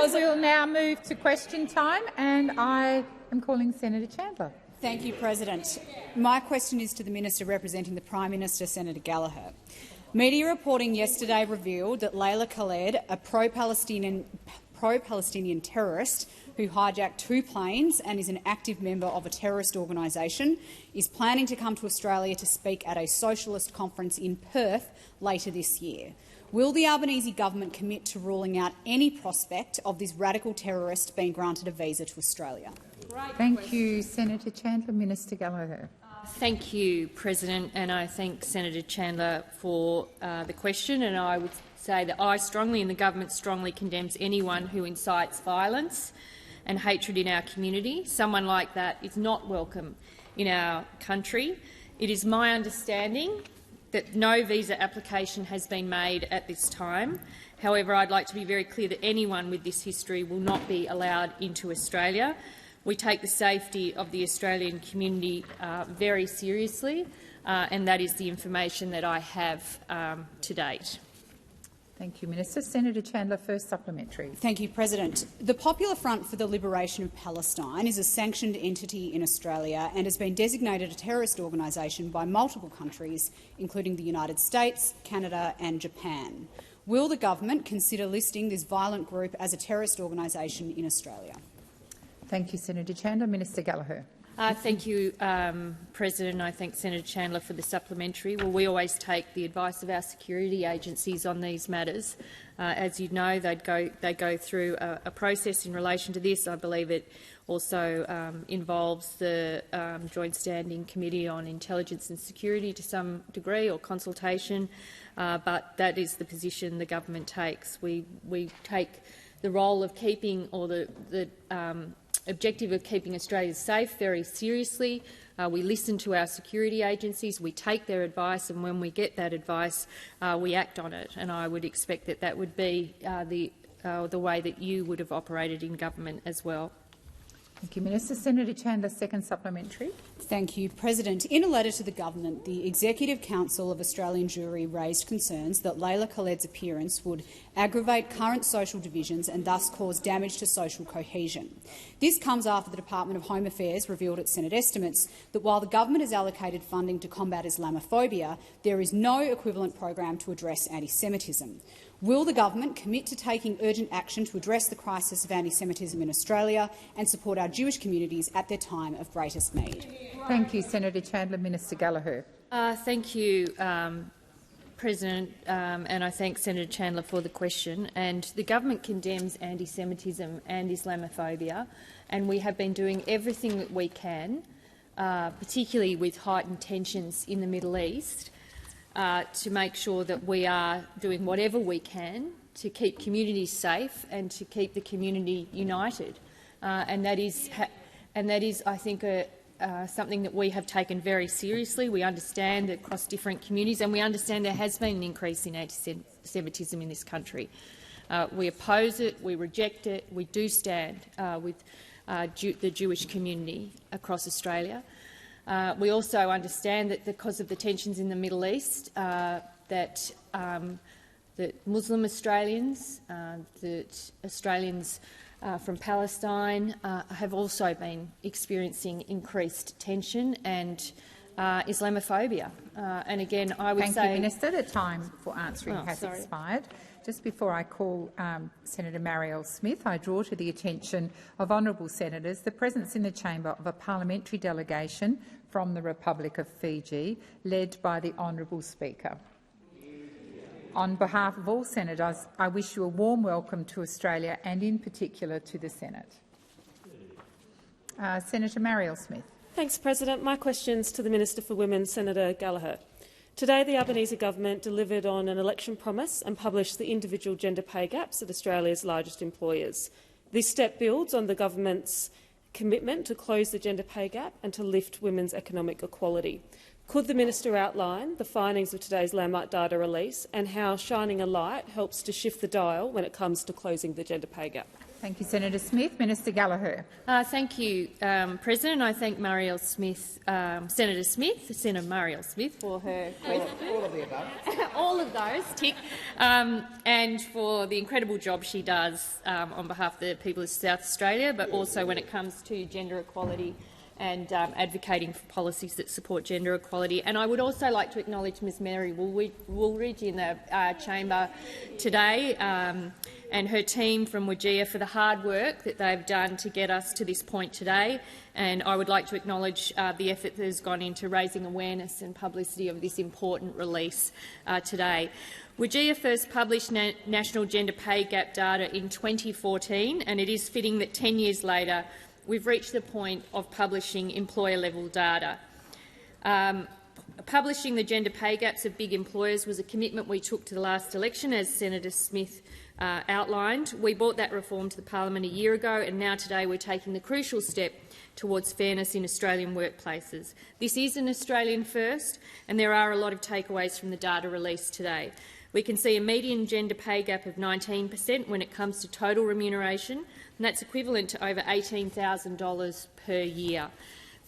We'll now move to question time, and I am calling Senator Chandler. Thank you, President. My question is to the Minister representing the Prime Minister, Senator Gallagher. Media reporting yesterday revealed that Layla Khaled, a pro-Palestinian terrorist who hijacked 2 planes and is an active member of a terrorist organisation, is planning to come to Australia to speak at a socialist conference in Perth later this year. Will the Albanese government commit to ruling out any prospect of this radical terrorist being granted a visa to Australia? Thank you, Senator Chandler. Minister Gallagher. Thank you, President, and I thank Senator Chandler for the question. And I would say that I strongly and the government strongly condemns anyone who incites violence and hatred in our community. Someone like that is not welcome in our country. It is my understanding that no visa application has been made at this time. However, I'd like to be very clear that anyone with this history will not be allowed into Australia. We take the safety of the Australian community very seriously, and that is the information that I have to date. Thank you, Minister. Senator Chandler, first supplementary. Thank you, President. The Popular Front for the Liberation of Palestine is a sanctioned entity in Australia and has been designated a terrorist organisation by multiple countries, including the United States, Canada and Japan. Will the government consider listing this violent group as a terrorist organisation in Australia? Thank you, Senator Chandler. Minister Gallagher. Thank you, President. I thank Senator Chandler for the supplementary. Well, we always take the advice of our security agencies on these matters. As you know, they go through a process in relation to this. I believe it also involves the Joint Standing Committee on Intelligence and Security to some degree, or consultation, but that is the position the government takes. We take the role of keeping, or the objective of keeping Australia safe very seriously. We listen to our security agencies, we take their advice, and when we get that advice, we act on it. And I would expect that that would be the way that you would have operated in government as well. Thank you, Minister. Senator Chandler, second supplementary. Thank you, President. In a letter to the government, the Executive Council of Australian Jewry raised concerns that Layla Khaled's appearance would aggravate current social divisions and thus cause damage to social cohesion. This comes after the Department of Home Affairs revealed its Senate estimates that while the government has allocated funding to combat Islamophobia, there is no equivalent program to address anti-Semitism. Will the government commit to taking urgent action to address the crisis of anti-Semitism in Australia and support our Jewish communities at their time of greatest need? Thank you, Senator Chandler. Minister Gallagher. Thank you, President, and I thank Senator Chandler for the question. And the government condemns anti-Semitism and Islamophobia, and we have been doing everything that we can, particularly with heightened tensions in the Middle East, to make sure that we are doing whatever we can to keep communities safe and to keep the community united. And that is, I think, something that we have taken very seriously. We understand that across different communities, and we understand there has been an increase in anti-Semitism in this country. We oppose it, we reject it, we do stand with the Jewish community across Australia. We also understand that because of the tensions in the Middle East, that Muslim Australians, that Australians from Palestine have also been experiencing increased tension and Islamophobia. And again, I would say— Thank you, Minister. The time for answering has expired. Just before I call Senator Marielle Smith, I draw to the attention of honourable senators the presence in the chamber of a parliamentary delegation from the Republic of Fiji, led by the Honourable Speaker. On behalf of all senators, I wish you a warm welcome to Australia and in particular to the Senate. Senator Marielle Smith. Thanks, President. My question's to the Minister for Women, Senator Gallagher. Today, the Albanese government delivered on an election promise and published the individual gender pay gaps at Australia's largest employers. This step builds on the government's commitment to close the gender pay gap and to lift women's economic equality. Could the minister outline the findings of today's landmark data release and how shining a light helps to shift the dial when it comes to closing the gender pay gap? Thank you, Senator Smith. Minister Gallagher. Thank you, President. I thank Senator Marielle Smith, for her all of the above. all of those, tick, and for the incredible job she does on behalf of the people of South Australia, but also when it comes to gender equality and advocating for policies that support gender equality. And I would also like to acknowledge Ms Mary Woolridge in the chamber today and her team from WGEA for the hard work that they've done to get us to this point today. And I would like to acknowledge the effort that has gone into raising awareness and publicity of this important release today. WGEA first published national gender pay gap data in 2014, and it is fitting that 10 years later we've reached the point of publishing employer-level data. Publishing the gender pay gaps of big employers was a commitment we took to the last election, as Senator Smith outlined. We brought that reform to the parliament a year ago, and now today we're taking the crucial step towards fairness in Australian workplaces. This is an Australian first, and there are a lot of takeaways from the data released today. We can see a median gender pay gap of 19% when it comes to total remuneration, and that's equivalent to over $18,000 per year.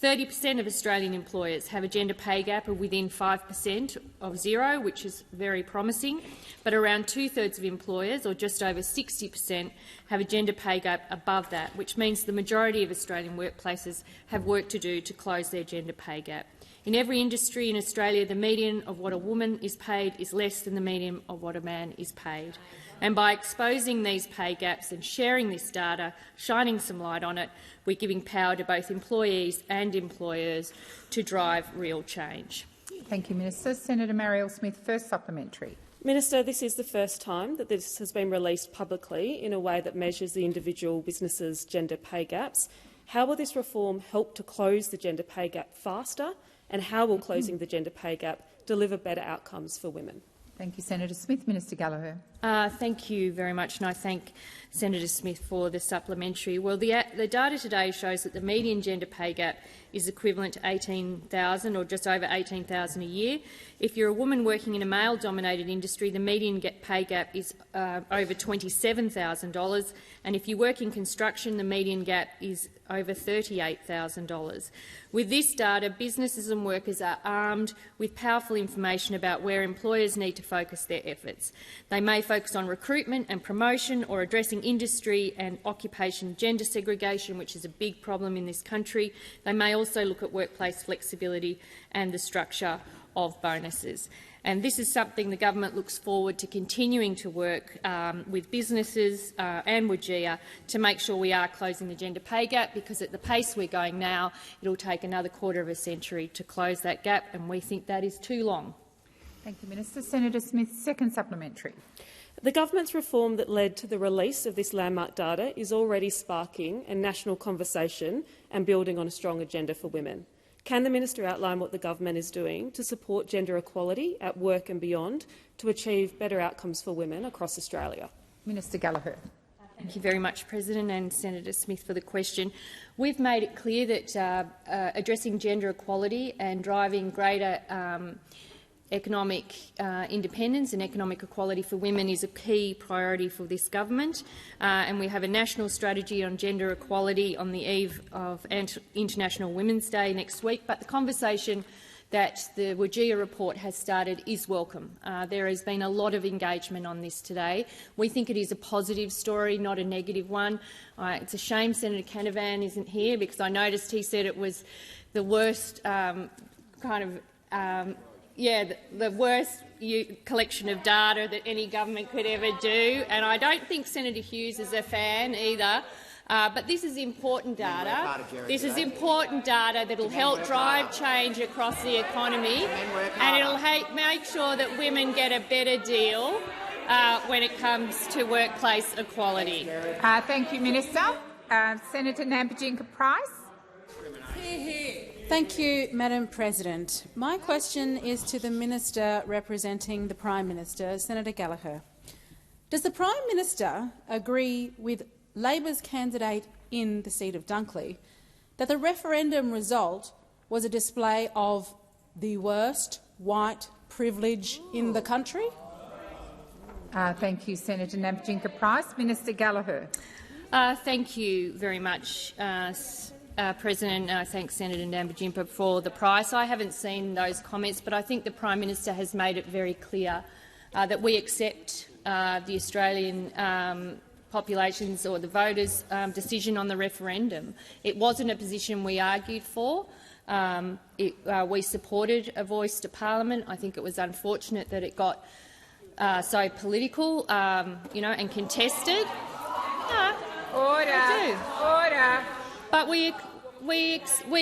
30% of Australian employers have a gender pay gap of within 5% of zero, which is very promising, but around two-thirds of employers, or just over 60%, have a gender pay gap above that, which means the majority of Australian workplaces have work to do to close their gender pay gap. In every industry in Australia, the median of what a woman is paid is less than the median of what a man is paid. And by exposing these pay gaps and sharing this data, shining some light on it, we're giving power to both employees and employers to drive real change. Thank you, Minister. Senator Marielle Smith, first supplementary. Minister, this is the first time that this has been released publicly in a way that measures the individual businesses' gender pay gaps. How will this reform help to close the gender pay gap faster, and how will closing the gender pay gap deliver better outcomes for women? Thank you, Senator Smith. Minister Gallagher. Thank you very much, and I thank Senator Smith for the supplementary. Well, the data today shows that the median gender pay gap is equivalent to $18,000 or just over $18,000 a year. If you're a woman working in a male-dominated industry, the median pay gap is over $27,000, and if you work in construction, the median gap is over $38,000. With this data, businesses and workers are armed with powerful information about where employers need to focus their efforts. They may focus on recruitment and promotion, or addressing industry and occupation gender segregation, which is a big problem in this country. They may also look at workplace flexibility and the structure of bonuses. And this is something the government looks forward to continuing to work with businesses and WGEA to make sure we are closing the gender pay gap, because at the pace we're going now, it will take another quarter of a century to close that gap, and we think that is too long. Thank you, Minister. Senator Smith, second supplementary. The government's reform that led to the release of this landmark data is already sparking a national conversation and building on a strong agenda for women. Can the minister outline what the government is doing to support gender equality at work and beyond to achieve better outcomes for women across Australia? Minister Gallagher. Thank you very much, President, and Senator Smith for the question. We've made it clear that addressing gender equality and driving greater economic independence and economic equality for women is a key priority for this government, and we have a national strategy on gender equality on the eve of International Women's Day next week. But the conversation that the WGEA report has started is welcome. There has been a lot of engagement on this today. We think it is a positive story, not a negative one. It's a shame Senator Canavan isn't here, because I noticed he said it was the worst the worst collection of data that any government could ever do, and I don't think Senator Hughes is a fan either. But this is important data. This is important data that will help drive change across the economy, and it will make sure that women get a better deal when it comes to workplace equality. Thank you, Minister. Senator Nampijinka-Price. Thank you, Madam President. My question is to the Minister representing the Prime Minister, Senator Gallagher. Does the Prime Minister agree with Labor's candidate in the seat of Dunkley that the referendum result was a display of the worst white privilege in the country? Thank you, Senator Nampijinka-Price. Minister Gallagher. Thank you very much, President. I thank Senator Nampijinpa for the price. I haven't seen those comments, but I think the Prime Minister has made it very clear that we accept the Australian population's or the voters' decision on the referendum. It wasn't a position we argued for. We supported a voice to Parliament. I think it was unfortunate that it got so political, and contested. Order. But we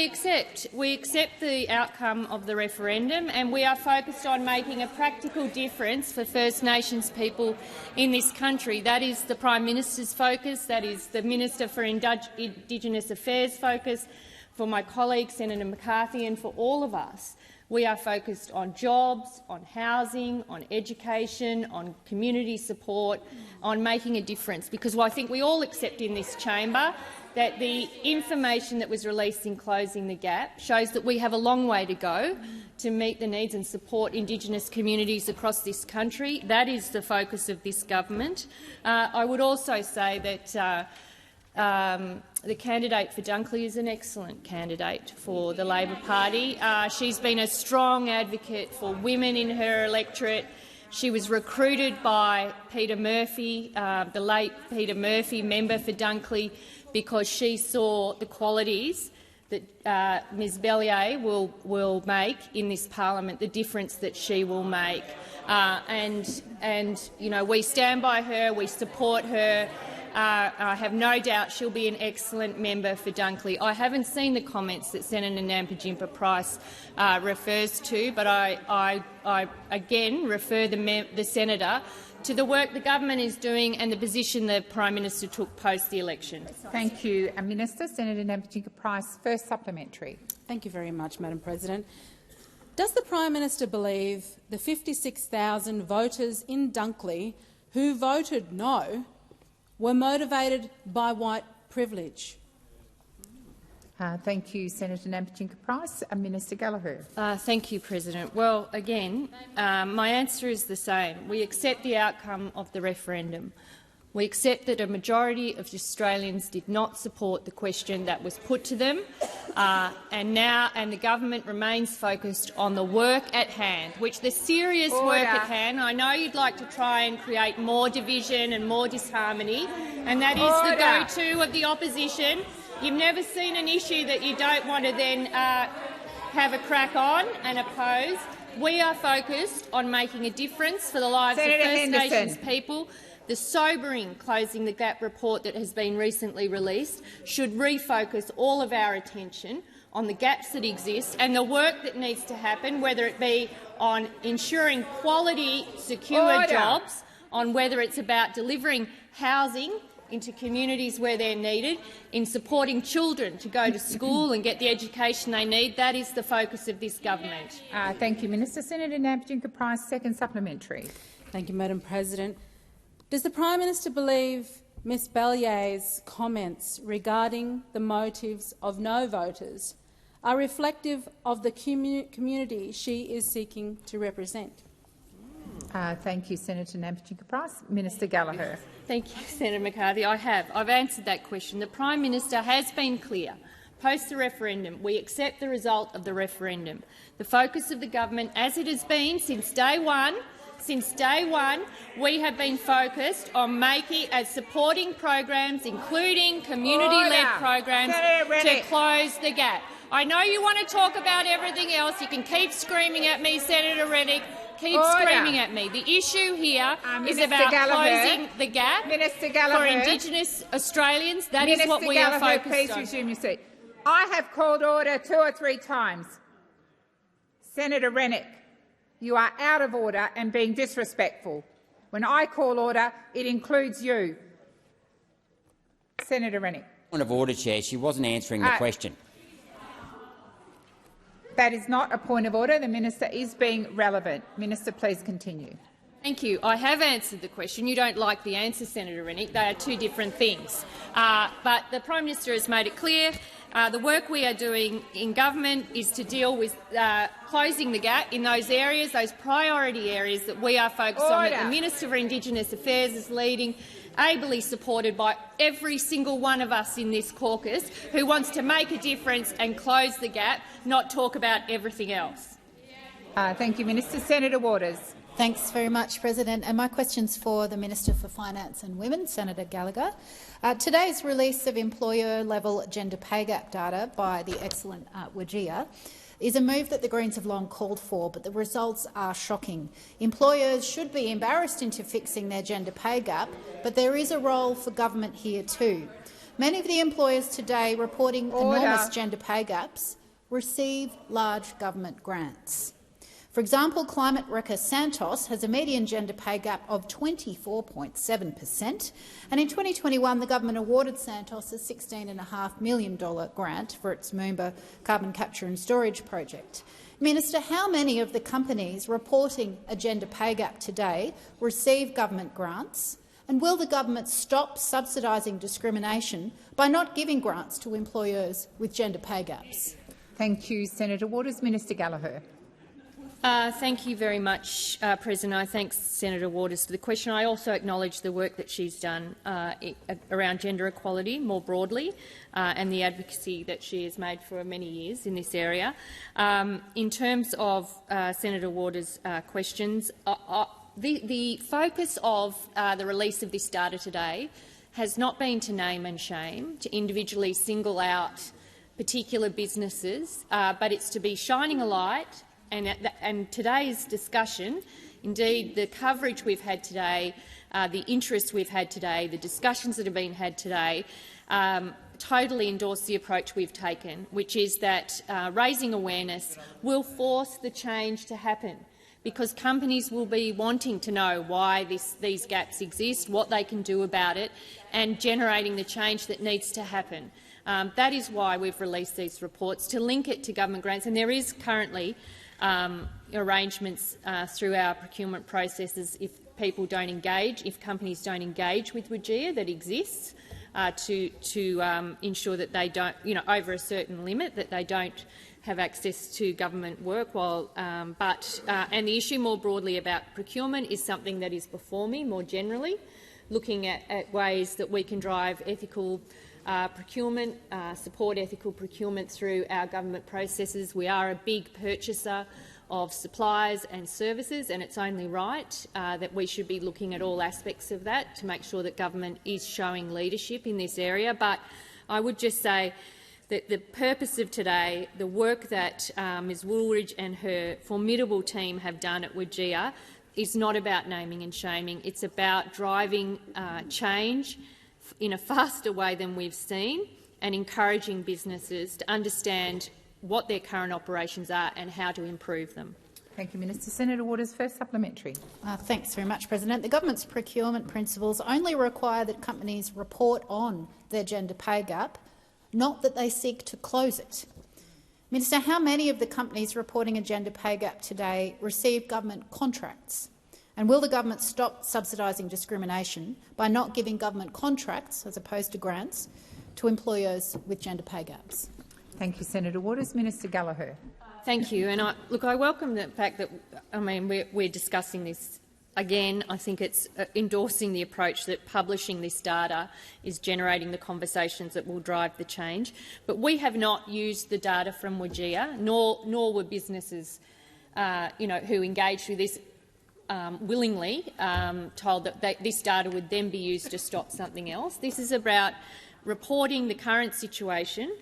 accept the outcome of the referendum, and we are focused on making a practical difference for First Nations people in this country. That is the Prime Minister's focus. That is the Minister for Indigenous Affairs' focus. For my colleague Senator McCarthy and for all of us, we are focused on jobs, on housing, on education, on community support, on making a difference, because I think we all accept in this chamber that the information that was released in Closing the Gap shows that we have a long way to go to meet the needs and support Indigenous communities across this country. That is the focus of this government. I would also say that the candidate for Dunkley is an excellent candidate for the Labor Party. She's been a strong advocate for women in her electorate. She was recruited by Peter Murphy, the late Peter Murphy, member for Dunkley, because she saw the qualities that Ms Bellier will make in this parliament, the difference that she will make. We stand by her, we support her. I have no doubt she'll be an excellent member for Dunkley. I haven't seen the comments that Senator Nampijinpa-Price refers to, but I again refer the senator to the work the government is doing and the position the Prime Minister took post the election. Thank you, Minister. Senator Nampijinka-Price, first supplementary. Thank you very much, Madam President. Does the Prime Minister believe the 56,000 voters in Dunkley who voted no were motivated by white privilege? Thank you, Senator Nampijinka-Price. Minister Gallagher. Thank you, President. Well, again, my answer is the same. We accept the outcome of the referendum. We accept that a majority of Australians did not support the question that was put to them, and the government remains focused on the work at hand, the serious work at hand. I know you'd like to try and create more division and more disharmony, and that is the go-to of the opposition. You've never seen an issue that you don't want to then have a crack on and oppose. We are focused on making a difference for the lives of First Nations people. The sobering Closing the Gap report that has been recently released should refocus all of our attention on the gaps that exist and the work that needs to happen, whether it be on ensuring quality, secure jobs, on whether it's about delivering housing into communities where they're needed, in supporting children to go to school and get the education they need. That is the focus of this government. Thank you, Minister. Senator Nampijinka-Price, second supplementary. Thank you, Madam President. Does the Prime Minister believe Ms Bellier's comments regarding the motives of no voters are reflective of the community she is seeking to represent? Thank you, Senator Nampijinka-Price. Minister Gallagher. Thank you, Senator McCarthy. I've answered that question. The Prime Minister has been clear. Post the referendum, we accept the result of the referendum. The focus of the government, as it has been since day one, we have been focused on supporting programs, including community-led programs, to close the gap. I know you want to talk about everything else. You can keep screaming at me, Senator Rennick. Keep screaming at me. The issue here is about closing the gap for Indigenous Australians. That is what we are focused on. Please resume your seat. I have called order 2 or 3 times. Senator Rennick, you are out of order and being disrespectful. When I call order, it includes you. Senator Rennick. Point of order, Chair. She wasn't answering the question. That is not a point of order. The minister is being relevant. Minister, please continue. Thank you. I have answered the question. You don't like the answer, Senator Rennick. They are two different things. But the Prime Minister has made it clear The work we are doing in government is to deal with closing the gap in those areas, those priority areas that we are focused on, that the Minister for Indigenous Affairs is leading, ably supported by every single one of us in this caucus who wants to make a difference and close the gap, not talk about everything else. Thank you, Minister. Senator Waters. Thanks very much, President. And my question's for the Minister for Finance and Women, Senator Gallagher. Today's release of employer-level gender pay gap data by the excellent WGEA is a move that the Greens have long called for, but the results are shocking. Employers should be embarrassed into fixing their gender pay gap, but there is a role for government here too. Many of the employers today reporting enormous gender pay gaps receive large government grants. For example, climate wrecker Santos has a median gender pay gap of 24.7%, and in 2021 the government awarded Santos a $16.5 million grant for its Moomba carbon capture and storage project. Minister, how many of the companies reporting a gender pay gap today receive government grants, and will the government stop subsidising discrimination by not giving grants to employers with gender pay gaps? Thank you, Senator Waters. Minister Gallagher. Thank you very much, President. I thank Senator Waters for the question. I also acknowledge the work that she's done around gender equality more broadly and the advocacy that she has made for many years in this area. In terms of Senator Waters' questions, the focus of the release of this data today has not been to name and shame, to individually single out particular businesses, but it's to be shining a light. And today's discussion, indeed the coverage we've had today, the interest we've had today, the discussions that have been had today, totally endorse the approach we've taken, which is that raising awareness will force the change to happen, because companies will be wanting to know why these gaps exist, what they can do about it, and generating the change that needs to happen. That is why we've released these reports, to link it to government grants. And there is currently arrangements through our procurement processes if people don't engage, if companies don't engage with WGEA, that exists to ensure that they don't, over a certain limit, that they don't have access to government work. And the issue more broadly about procurement is something that is before me more generally, looking at ways that we can drive ethical procurement, support ethical procurement through our government processes. We are a big purchaser of supplies and services, and it's only right that we should be looking at all aspects of that to make sure that government is showing leadership in this area. But I would just say that the purpose of today, the work that Ms Woolridge and her formidable team have done at WGEA, is not about naming and shaming. It's about driving change in a faster way than we've seen, and encouraging businesses to understand what their current operations are and how to improve them. Thank you, Minister. Senator Waters, first supplementary. Thanks very much, President. The government's procurement principles only require that companies report on their gender pay gap, not that they seek to close it. Minister, how many of the companies reporting a gender pay gap today receive government contracts? And will the government stop subsidising discrimination by not giving government contracts, as opposed to grants, to employers with gender pay gaps? Thank you, Senator Waters. Minister Gallagher. Thank you. And I welcome the fact that we're discussing this again. I think it's endorsing the approach that publishing this data is generating the conversations that will drive the change. But we have not used the data from WGEA, nor were businesses who engaged with this willingly told that this data would then be used to stop something else. This is about reporting the current situation,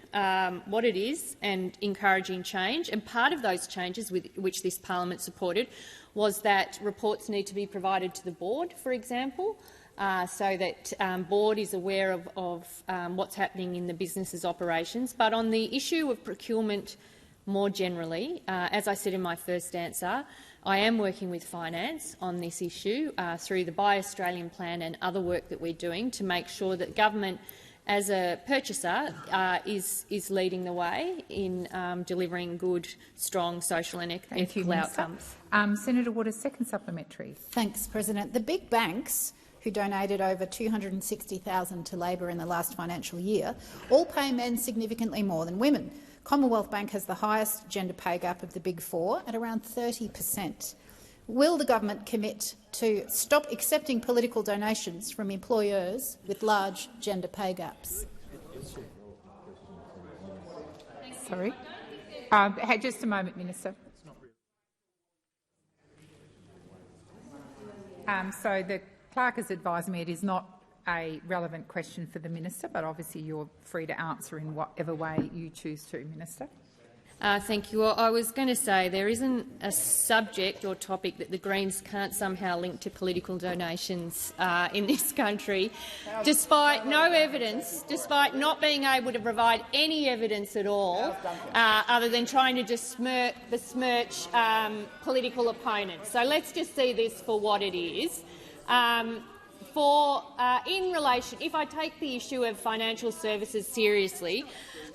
what it is, and encouraging change. And part of those changes which this parliament supported was that reports need to be provided to the board, for example, so that board is aware of what's happening in the business's operations. But on the issue of procurement more generally, as I said in my first answer, I am working with finance on this issue through the Buy Australian plan and other work that we're doing to make sure that government, as a purchaser, is leading the way in delivering good, strong social and ethical outcomes. Senator Waters, second supplementary. Thanks, President. The big banks who donated over $260,000 to Labor in the last financial year, all pay men significantly more than women. Commonwealth Bank has the highest gender pay gap of the Big Four at around 30%. Will the government commit to stop accepting political donations from employers with large gender pay gaps? Sorry. Just a moment, Minister. So the clerk has advised me it is not a relevant question for the minister, but obviously you're free to answer in whatever way you choose to, Minister. Thank you. Well, I was going to say there isn't a subject or topic that the Greens can't somehow link to political donations in this country, despite no evidence, despite not being able to provide any evidence at all, other than trying to just besmirch political opponents. So let's just see this for what it is. In relation, if I take the issue of financial services seriously,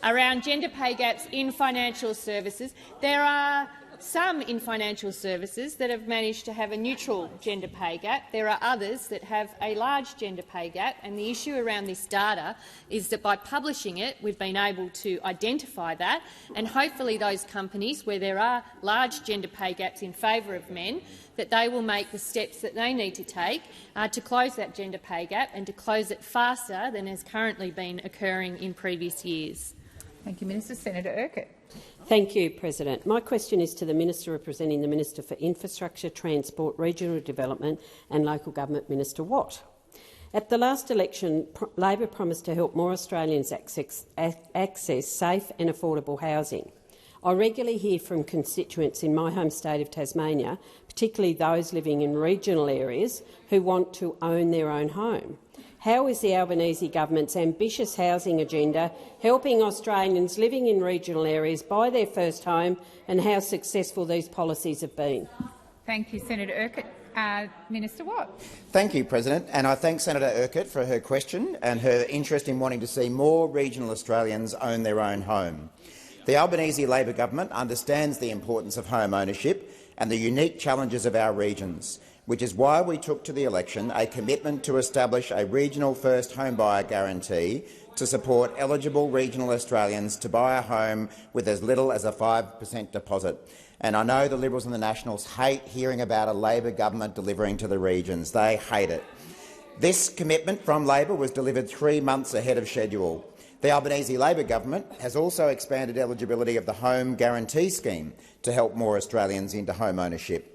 around gender pay gaps in financial services, there are some in financial services that have managed to have a neutral gender pay gap. There are others that have a large gender pay gap, and the issue around this data is that by publishing it, we've been able to identify that, and hopefully those companies where there are large gender pay gaps in favour of men, that they will make the steps that they need to take to close that gender pay gap and to close it faster than has currently been occurring in previous years. Thank you, Minister. Senator Urquhart. Thank you, President. My question is to the Minister representing the Minister for Infrastructure, Transport, Regional Development and Local Government, Minister Watt. At the last election, Labor promised to help more Australians access safe and affordable housing. I regularly hear from constituents in my home state of Tasmania, particularly those living in regional areas, who want to own their own home. How is the Albanese government's ambitious housing agenda helping Australians living in regional areas buy their first home, and how successful these policies have been? Thank you, Senator Urquhart. Minister Watt. Thank you, President, and I thank Senator Urquhart for her question and her interest in wanting to see more regional Australians own their own home. The Albanese Labor government understands the importance of home ownership and the unique challenges of our regions, which is why we took to the election a commitment to establish a regional first home buyer guarantee to support eligible regional Australians to buy a home with as little as a 5% deposit. And I know the Liberals and the Nationals hate hearing about a Labor government delivering to the regions. They hate it. This commitment from Labor was delivered 3 months ahead of schedule. The Albanese Labor government has also expanded eligibility of the Home Guarantee Scheme to help more Australians into home ownership.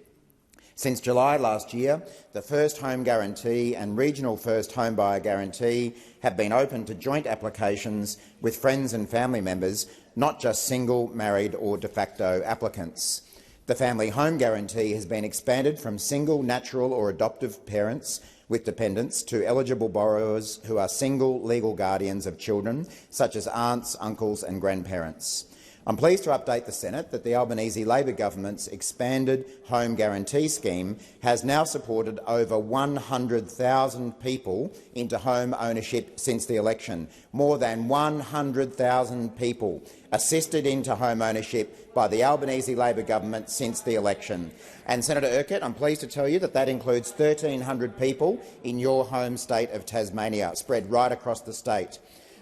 Since July last year, the First Home Guarantee and Regional First Home Buyer Guarantee have been open to joint applications with friends and family members, not just single, married or de facto applicants. The Family Home Guarantee has been expanded from single, natural or adoptive parents with dependents to eligible borrowers who are single legal guardians of children, such as aunts, uncles and grandparents. I'm pleased to update the Senate that the Albanese Labor government's expanded Home Guarantee Scheme has now supported over 100,000 people into home ownership since the election. More than 100,000 people assisted into home ownership by the Albanese Labor government since the election. And Senator Urquhart, I'm pleased to tell you that that includes 1,300 people in your home state of Tasmania, spread right across the state.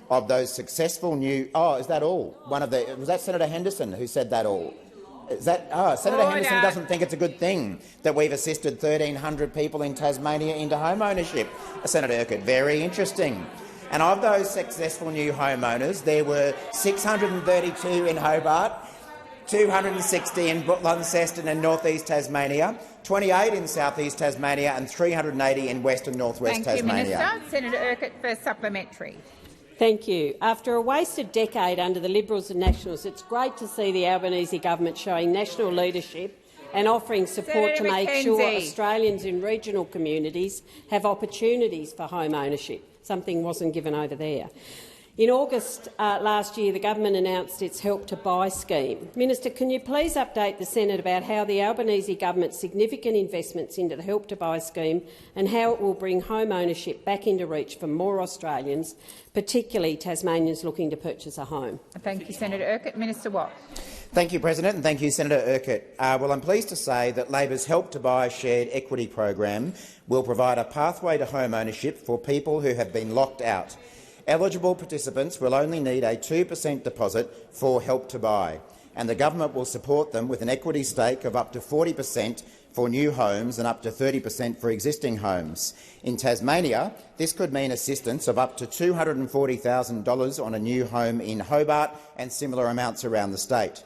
Of those successful new— oh, is that all? Was that Senator Henderson who said that all? Is that— Senator Henderson doesn't think it's a good thing that we've assisted 1,300 people in Tasmania into home ownership. Senator Urquhart, very interesting. And of those successful new homeowners, there were 632 in Hobart, 260 in Launceston and North East Tasmania, 28 in South East Tasmania and 380 in West and North West Tasmania. Thank you, Minister. Senator Urquhart for supplementary. Thank you. After a wasted decade under the Liberals and Nationals, it's great to see the Albanese government showing national leadership and offering support to make sure Australians in regional communities have opportunities for home ownership. Something wasn't given over there. In August last year, the government announced its Help to Buy scheme. Minister, can you please update the Senate about how the Albanese government's significant investments into the Help to Buy scheme and how it will bring home ownership back into reach for more Australians, particularly Tasmanians looking to purchase a home? Thank you, Senator Urquhart. Minister Watt. Thank you, President, and thank you, Senator Urquhart. Well, I'm pleased to say that Labor's Help to Buy shared equity program will provide a pathway to home ownership for people who have been locked out. Eligible participants will only need a 2% deposit for Help to Buy, and the government will support them with an equity stake of up to 40% for new homes and up to 30% for existing homes. In Tasmania, this could mean assistance of up to $240,000 on a new home in Hobart and similar amounts around the state.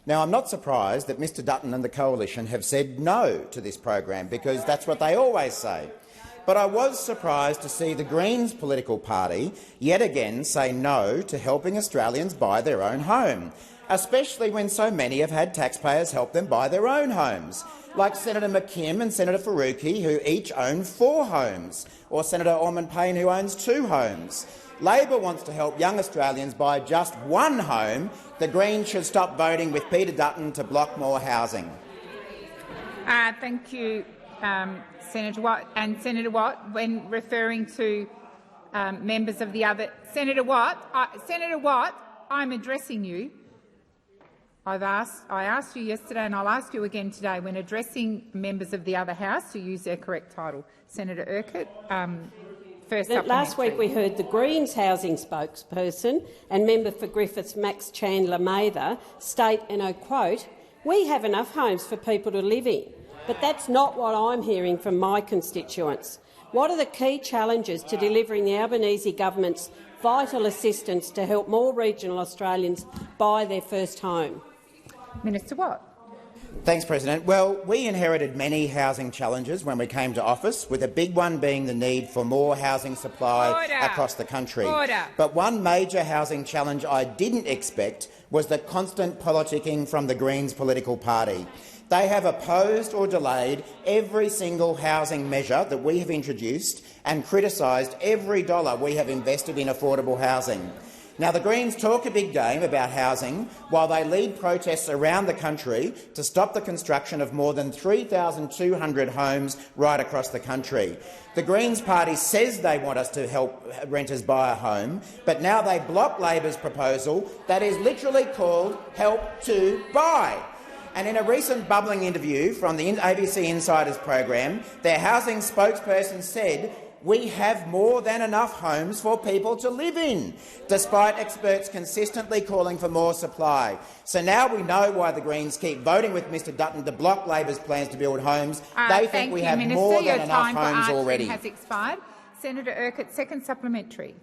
Now, I'm not surprised that Mr Dutton and the Coalition have said no to this program, because that's what they always say. But I was surprised to see the Greens political party yet again say no to helping Australians buy their own home, especially when so many have had taxpayers help them buy their own homes, like Senator McKim and Senator Faruqi, who each own 4 homes, or Senator Ormond-Payne, who owns 2 homes. Labor wants to help young Australians buy just 1 home. The Greens should stop voting with Peter Dutton to block more housing. Thank you, Senator Watt. And Senator Watt, when referring to members of the other— Senator Watt, I'm addressing you. I asked you yesterday, and I'll ask you again today, when addressing members of the other House, to use their correct title. Senator Urquhart, first supplementary. Last week we heard the Greens housing spokesperson and member for Griffiths, Max Chandler Mather, state, and I quote, "We have enough homes for people to live in." But that's not what I'm hearing from my constituents. What are the key challenges to delivering the Albanese government's vital assistance to help more regional Australians buy their first home? Minister Watt. Thanks, President. Well, we inherited many housing challenges when we came to office, with a big one being the need for more housing supply across the country. But one major housing challenge I didn't expect was the constant politicking from the Greens political party. They have opposed or delayed every single housing measure that we have introduced and criticised every dollar we have invested in affordable housing. Now, the Greens talk a big game about housing while they lead protests around the country to stop the construction of more than 3,200 homes right across the country. The Greens party says they want us to help renters buy a home, but now they block Labor's proposal that is literally called Help to Buy. And in a recent bubbling interview from the ABC Insiders program, their housing spokesperson said, "We have more than enough homes for people to live in," despite experts consistently calling for more supply. So now we know why the Greens keep voting with Mr Dutton to block Labor's plans to build homes. They think we have more than enough homes already. Has expired. Senator Urquhart, second supplementary.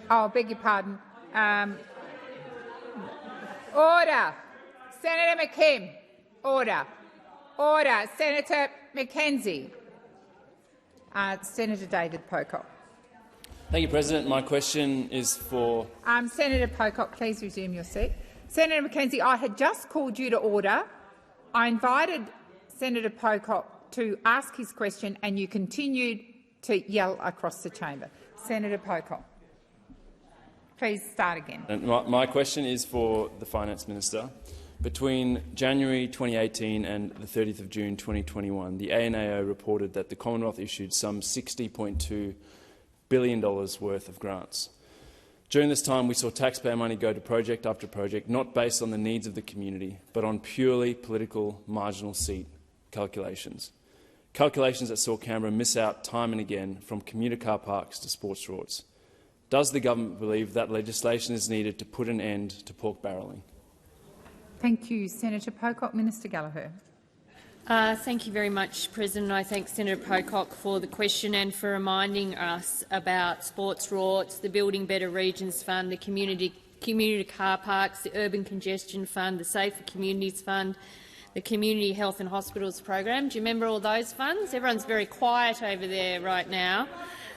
Oh, beg your pardon. Order. Senator McKim. Order. Order. Senator Mackenzie. Senator David Pocock. Thank you, President. My question is for— Senator Pocock, please resume your seat. Senator Mackenzie, I had just called you to order. I invited Senator Pocock to ask his question, and you continued to yell across the chamber. Senator Pocock, please start again. My question is for the Finance Minister. Between January 2018 and the 30th of June 2021, the ANAO reported that the Commonwealth issued some $60.2 billion worth of grants. During this time, we saw taxpayer money go to project after project, not based on the needs of the community, but on purely political marginal seat calculations. Calculations that saw Canberra miss out time and again, from commuter car parks to sports resorts. Does the government believe that legislation is needed to put an end to pork barrelling? Thank you, Senator Pocock. Minister Gallagher. Thank you very much, President. I thank Senator Pocock for the question and for reminding us about sports resorts, the Building Better Regions Fund, the community car parks, the Urban Congestion Fund, the Safer Communities Fund, the Community Health and Hospitals Program. Do you remember all those funds? Everyone's very quiet over there right now.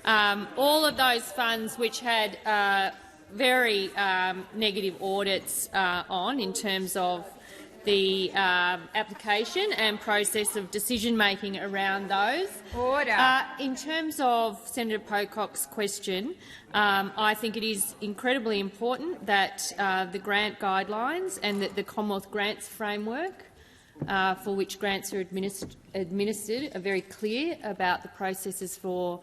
All of those funds which had very negative audits on in terms of the application and process of decision-making around those. Order. In terms of Senator Pocock's question, I think it is incredibly important that the grant guidelines and that the Commonwealth Grants Framework for which grants are administered are very clear about the processes for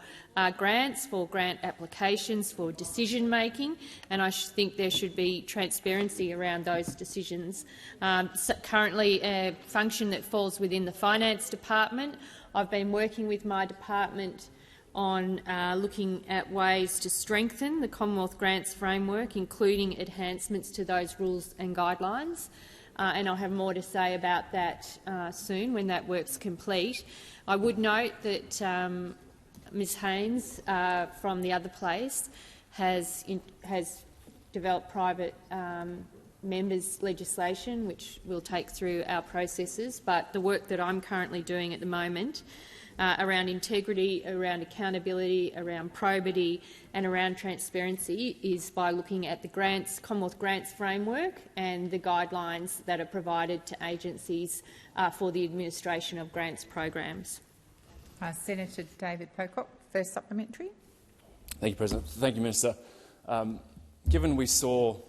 grants, for grant applications, for decision-making, and I think there should be transparency around those decisions. Currently, a function that falls within the Finance Department. I've been working with my department on looking at ways to strengthen the Commonwealth Grants Framework, including enhancements to those rules and guidelines. And I'll have more to say about that soon when that work's complete. I would note that Ms Haynes from the other place has developed private members' legislation, which we'll take through our processes. But the work that I'm currently doing at the moment around integrity, around accountability, around probity and around transparency is by looking at the Commonwealth Grants Framework and the guidelines that are provided to agencies for the administration of grants programs. Senator David Pocock, first supplementary. Thank you, President. Thank you, Minister. Given we saw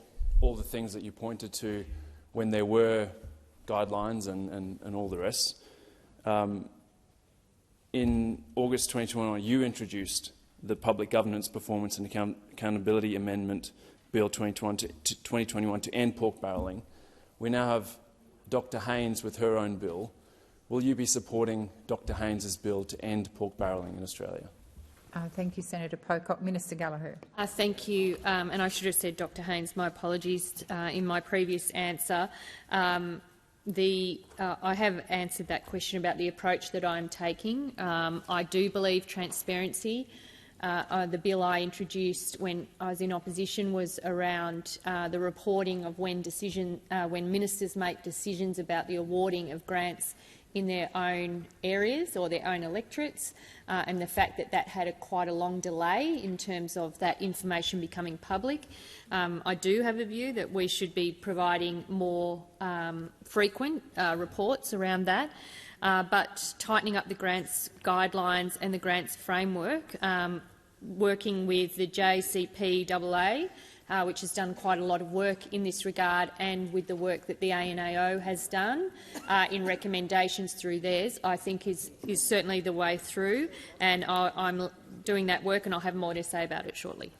all the things that you pointed to when there were guidelines and all the rest, in August 2021, you introduced the Public Governance Performance and Accountability Amendment Bill 2021 to end pork barrelling. We now have Dr Haynes with her own bill. Will you be supporting Dr Haynes's bill to end pork barrelling in Australia? Thank you, Senator Pocock. Minister Gallagher. Thank you. And I should have said Dr Haynes. My apologies in my previous answer. I have answered that question about the approach that I'm taking. I do believe transparency. The bill I introduced when I was in opposition was around the reporting of when ministers make decisions about the awarding of grants in their own areas or their own electorates, and the fact that that had quite a long delay in terms of that information becoming public. I do have a view that we should be providing more frequent reports around that, but tightening up the grants guidelines and the grants framework, working with the JCPAA, which has done quite a lot of work in this regard, and with the work that the ANAO has done in recommendations through theirs, I think is certainly the way through, and I'm doing that work and I'll have more to say about it shortly.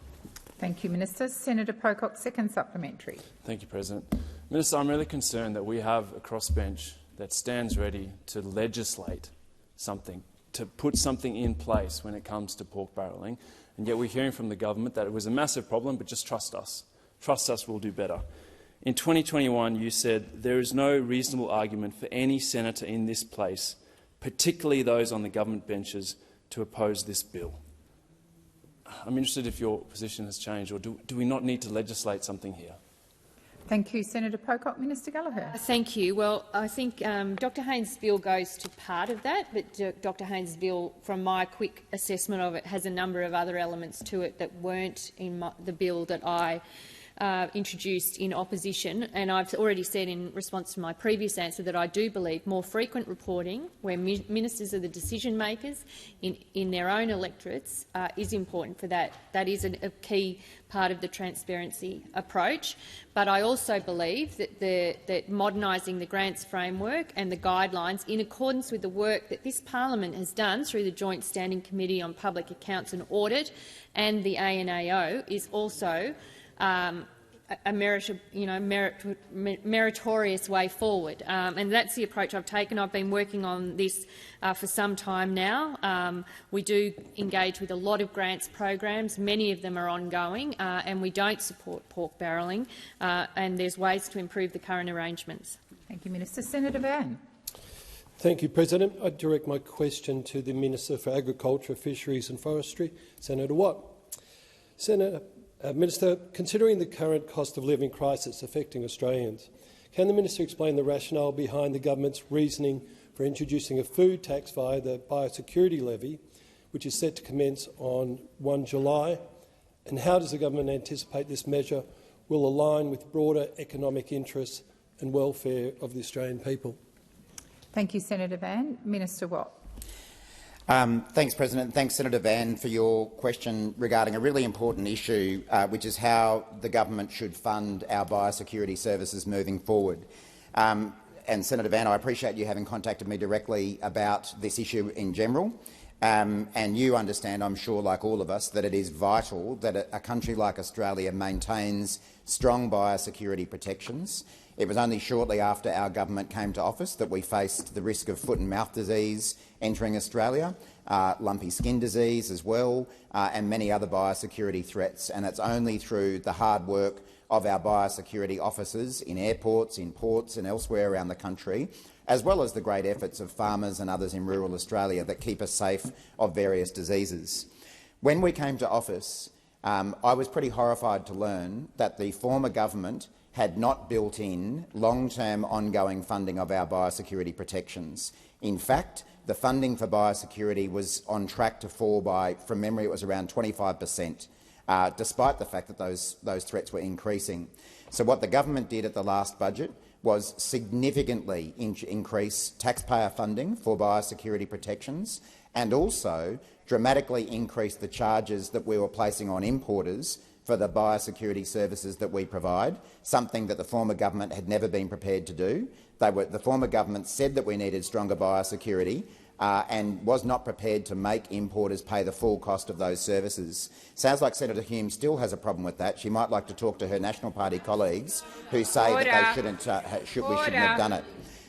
Thank you, Minister. Senator Pocock, second supplementary. Thank you, President. Minister, I'm really concerned that we have a crossbench that stands ready to legislate something, to put something in place when it comes to pork barrelling, and yet we're hearing from the government that it was a massive problem, but just trust us. Trust us, we'll do better. In 2021, you said there is no reasonable argument for any senator in this place, particularly those on the government benches, to oppose this bill. I'm interested if your position has changed, or do we not need to legislate something here? Thank you, Senator Pocock. Minister Gallagher. Thank you. Well, I think Dr Haynes' bill goes to part of that, but Dr Haynes' bill, from my quick assessment of it, has a number of other elements to it that weren't in the bill that I introduced in opposition. And I've already said in response to my previous answer that I do believe more frequent reporting, where ministers are the decision-makers in their own electorates, is important for that. That is a key part of the transparency approach. But I also believe that modernising the grants framework and the guidelines, in accordance with the work that this parliament has done through the Joint Standing Committee on Public Accounts and Audit and the ANAO, is also a meritorious way forward. And that's the approach I've taken. I've been working on this for some time now. We do engage with a lot of grants programs. Many of them are ongoing, and we don't support pork barrelling, and there's ways to improve the current arrangements. Thank you, Minister. Senator Van. Thank you, President. I direct my question to the Minister for Agriculture, Fisheries and Forestry, Senator Watt. Minister, considering the current cost of living crisis affecting Australians, can the Minister explain the rationale behind the government's reasoning for introducing a food tax via the Biosecurity levy, which is set to commence on 1 July, and how does the government anticipate this measure will align with broader economic interests and welfare of the Australian people? Thank you, Senator Van. Minister Watt. Thanks, President. Thanks, Senator Van, for your question regarding a really important issue, which is how the government should fund our biosecurity services moving forward. Senator Van, I appreciate you having contacted me directly about this issue in general. And you understand, I'm sure, like all of us, that it is vital that a country like Australia maintains strong biosecurity protections. It was only shortly after our government came to office that we faced the risk of foot and mouth disease entering Australia, lumpy skin disease as well, and many other biosecurity threats. And it's only through the hard work of our biosecurity officers in airports, in ports and elsewhere around the country, as well as the great efforts of farmers and others in rural Australia that keep us safe of various diseases. When we came to office, I was pretty horrified to learn that the former government had not built in long-term ongoing funding of our biosecurity protections. In fact, the funding for biosecurity was on track to fall by, from memory, it was around 25%, despite the fact that those threats were increasing. So what the government did at the last budget was significantly increase taxpayer funding for biosecurity protections and also dramatically increase the charges that we were placing on importers for the biosecurity services that we provide, something that the former government had never been prepared to do. The former government said that we needed stronger biosecurity and was not prepared to make importers pay the full cost of those services. Sounds like Senator Hume still has a problem with that. She might like to talk to her National Party colleagues who say that they we shouldn't have done it.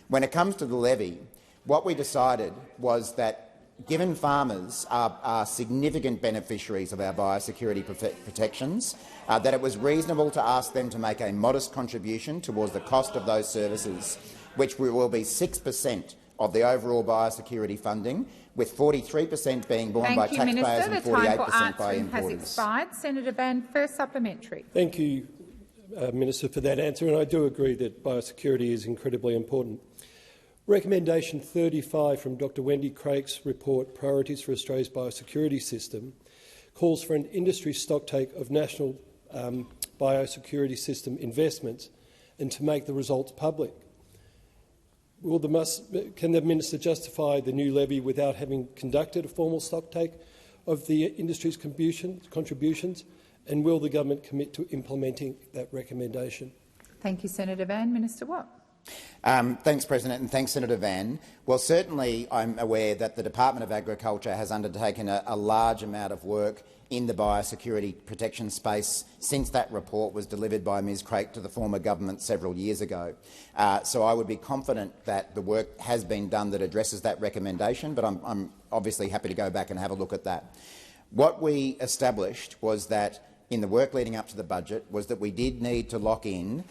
When it comes to the levy, what we decided was that given farmers are significant beneficiaries of our biosecurity protections, that it was reasonable to ask them to make a modest contribution towards the cost of those services, which will be 6% of the overall biosecurity funding, with 43% being borne by taxpayers and 48% by importers. Has expired. Senator Van, first supplementary. Thank you, Minister, for that answer, and I do agree that biosecurity is incredibly important. Recommendation 35 from Dr Wendy Craik's report, Priorities for Australia's Biosecurity System, calls for an industry stocktake of national biosecurity system investments and to make the results public. Can the minister justify the new levy without having conducted a formal stocktake of the industry's contributions, and will the government commit to implementing that recommendation? Thank you, Senator Van. Minister Watt. Thanks, President, and thanks, Senator Van. Well, certainly I'm aware that the Department of Agriculture has undertaken a large amount of work in the biosecurity protection space since that report was delivered by Ms Craik to the former government several years ago. So I would be confident that the work has been done that addresses that recommendation, but I'm obviously happy to go back and have a look at that. What we established was that, in the work leading up to the budget, was that we did need to lock in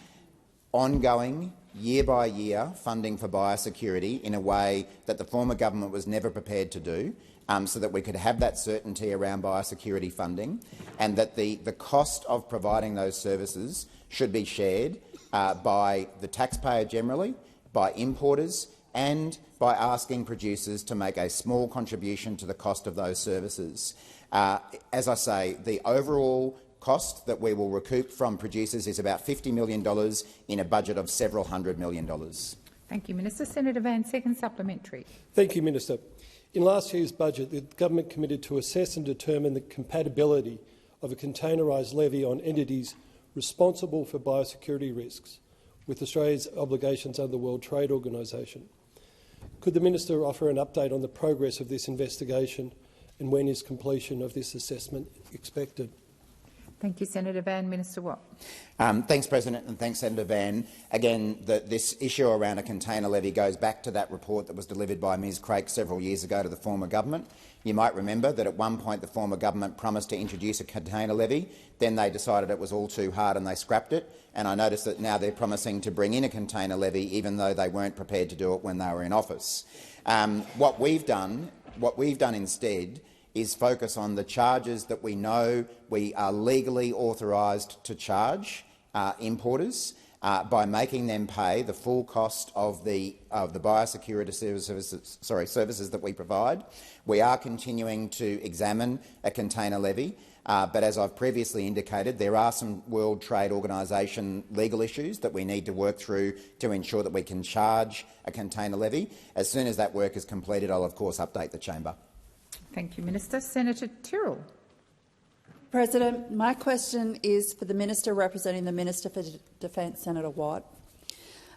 ongoing, year-by-year funding for biosecurity in a way that the former government was never prepared to do, so that we could have that certainty around biosecurity funding, and that the cost of providing those services should be shared by the taxpayer generally, by importers, and by asking producers to make a small contribution to the cost of those services. As I say, the overall cost that we will recoup from producers is about $50 million in a budget of several $100 million. Thank you, Minister. Senator Van, second supplementary. Thank you, Minister. In last year's budget, the government committed to assess and determine the compatibility of a containerised levy on entities responsible for biosecurity risks with Australia's obligations under the World Trade Organisation. Could the minister offer an update on the progress of this investigation, and when is completion of this assessment expected? Thank you, Senator Van. Minister Watt. Thanks, President, and thanks, Senator Van. Again, this issue around a container levy goes back to that report that was delivered by Ms Craik several years ago to the former government. You might remember that at one point the former government promised to introduce a container levy. Then they decided it was all too hard and they scrapped it. And I noticed that now they're promising to bring in a container levy, even though they weren't prepared to do it when they were in office. What we've done instead is focus on the charges that we know we are legally authorised to charge importers by making them pay the full cost of the biosecurity services that we provide. We are continuing to examine a container levy, but as I've previously indicated, there are some World Trade Organisation legal issues that we need to work through to ensure that we can charge a container levy. As soon as that work is completed, I'll of course update the chamber. Thank you, Minister. Senator Tyrrell. President, my question is for the Minister representing the Minister for Defence, Senator Watt.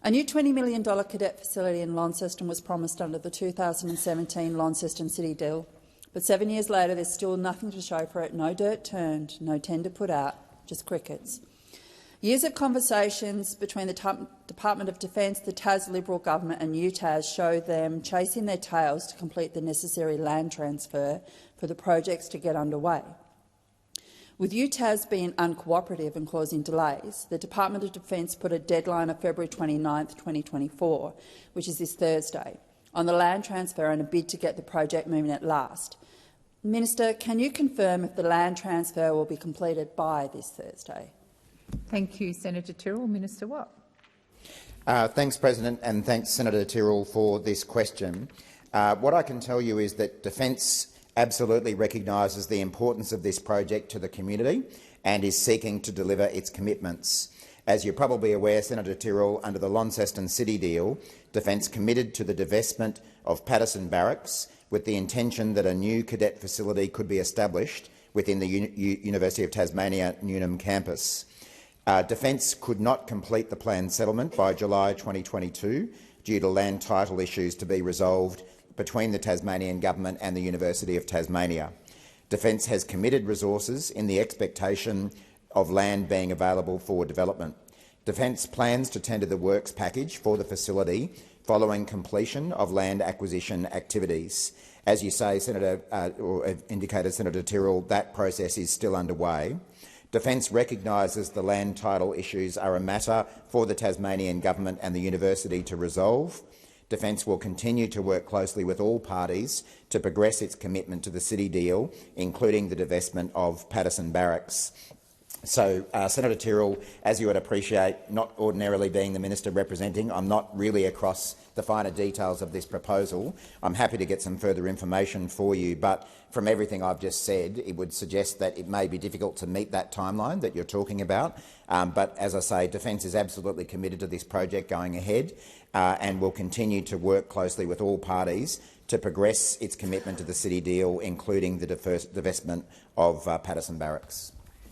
A new $20 million cadet facility in Launceston was promised under the 2017 Launceston City deal, but 7 years later there's still nothing to show for it, no dirt turned, no tender put out, just crickets. Years of conversations between the Department of Defence, the Tas Liberal government and UTAS show them chasing their tails to complete the necessary land transfer for the projects to get underway. With UTAS being uncooperative and causing delays, the Department of Defence put a deadline of February 29, 2024, which is this Thursday, on the land transfer and a bid to get the project moving at last. Minister, can you confirm if the land transfer will be completed by this Thursday? Thank you, Senator Tyrrell. Minister Watt. Thanks, President, and thanks, Senator Tyrrell, for this question. What I can tell you is that Defence absolutely recognises the importance of this project to the community and is seeking to deliver its commitments. As you're probably aware, Senator Tyrrell, under the Launceston City deal, Defence committed to the divestment of Patterson Barracks with the intention that a new cadet facility could be established within the University of Tasmania Newnham campus. Defence could not complete the planned settlement by July 2022 due to land title issues to be resolved between the Tasmanian Government and the University of Tasmania. Defence has committed resources in the expectation of land being available for development. Defence plans to tender the works package for the facility following completion of land acquisition activities. As you say, or indicated, Senator Tyrrell, that process is still underway. Defence recognises the land title issues are a matter for the Tasmanian Government and the University to resolve. Defence will continue to work closely with all parties to progress its commitment to the City deal, including the divestment of Patterson Barracks. So, Senator Tyrrell, as you would appreciate, not ordinarily being the minister representing, I'm not really across the finer details of this proposal. I'm happy to get some further information for you, but from everything I've just said, it would suggest that it may be difficult to meet that timeline that you're talking about. But as I say, Defence is absolutely committed to this project going ahead and will continue to work closely with all parties to progress its commitment to the City deal, including the divestment of Patterson Barracks.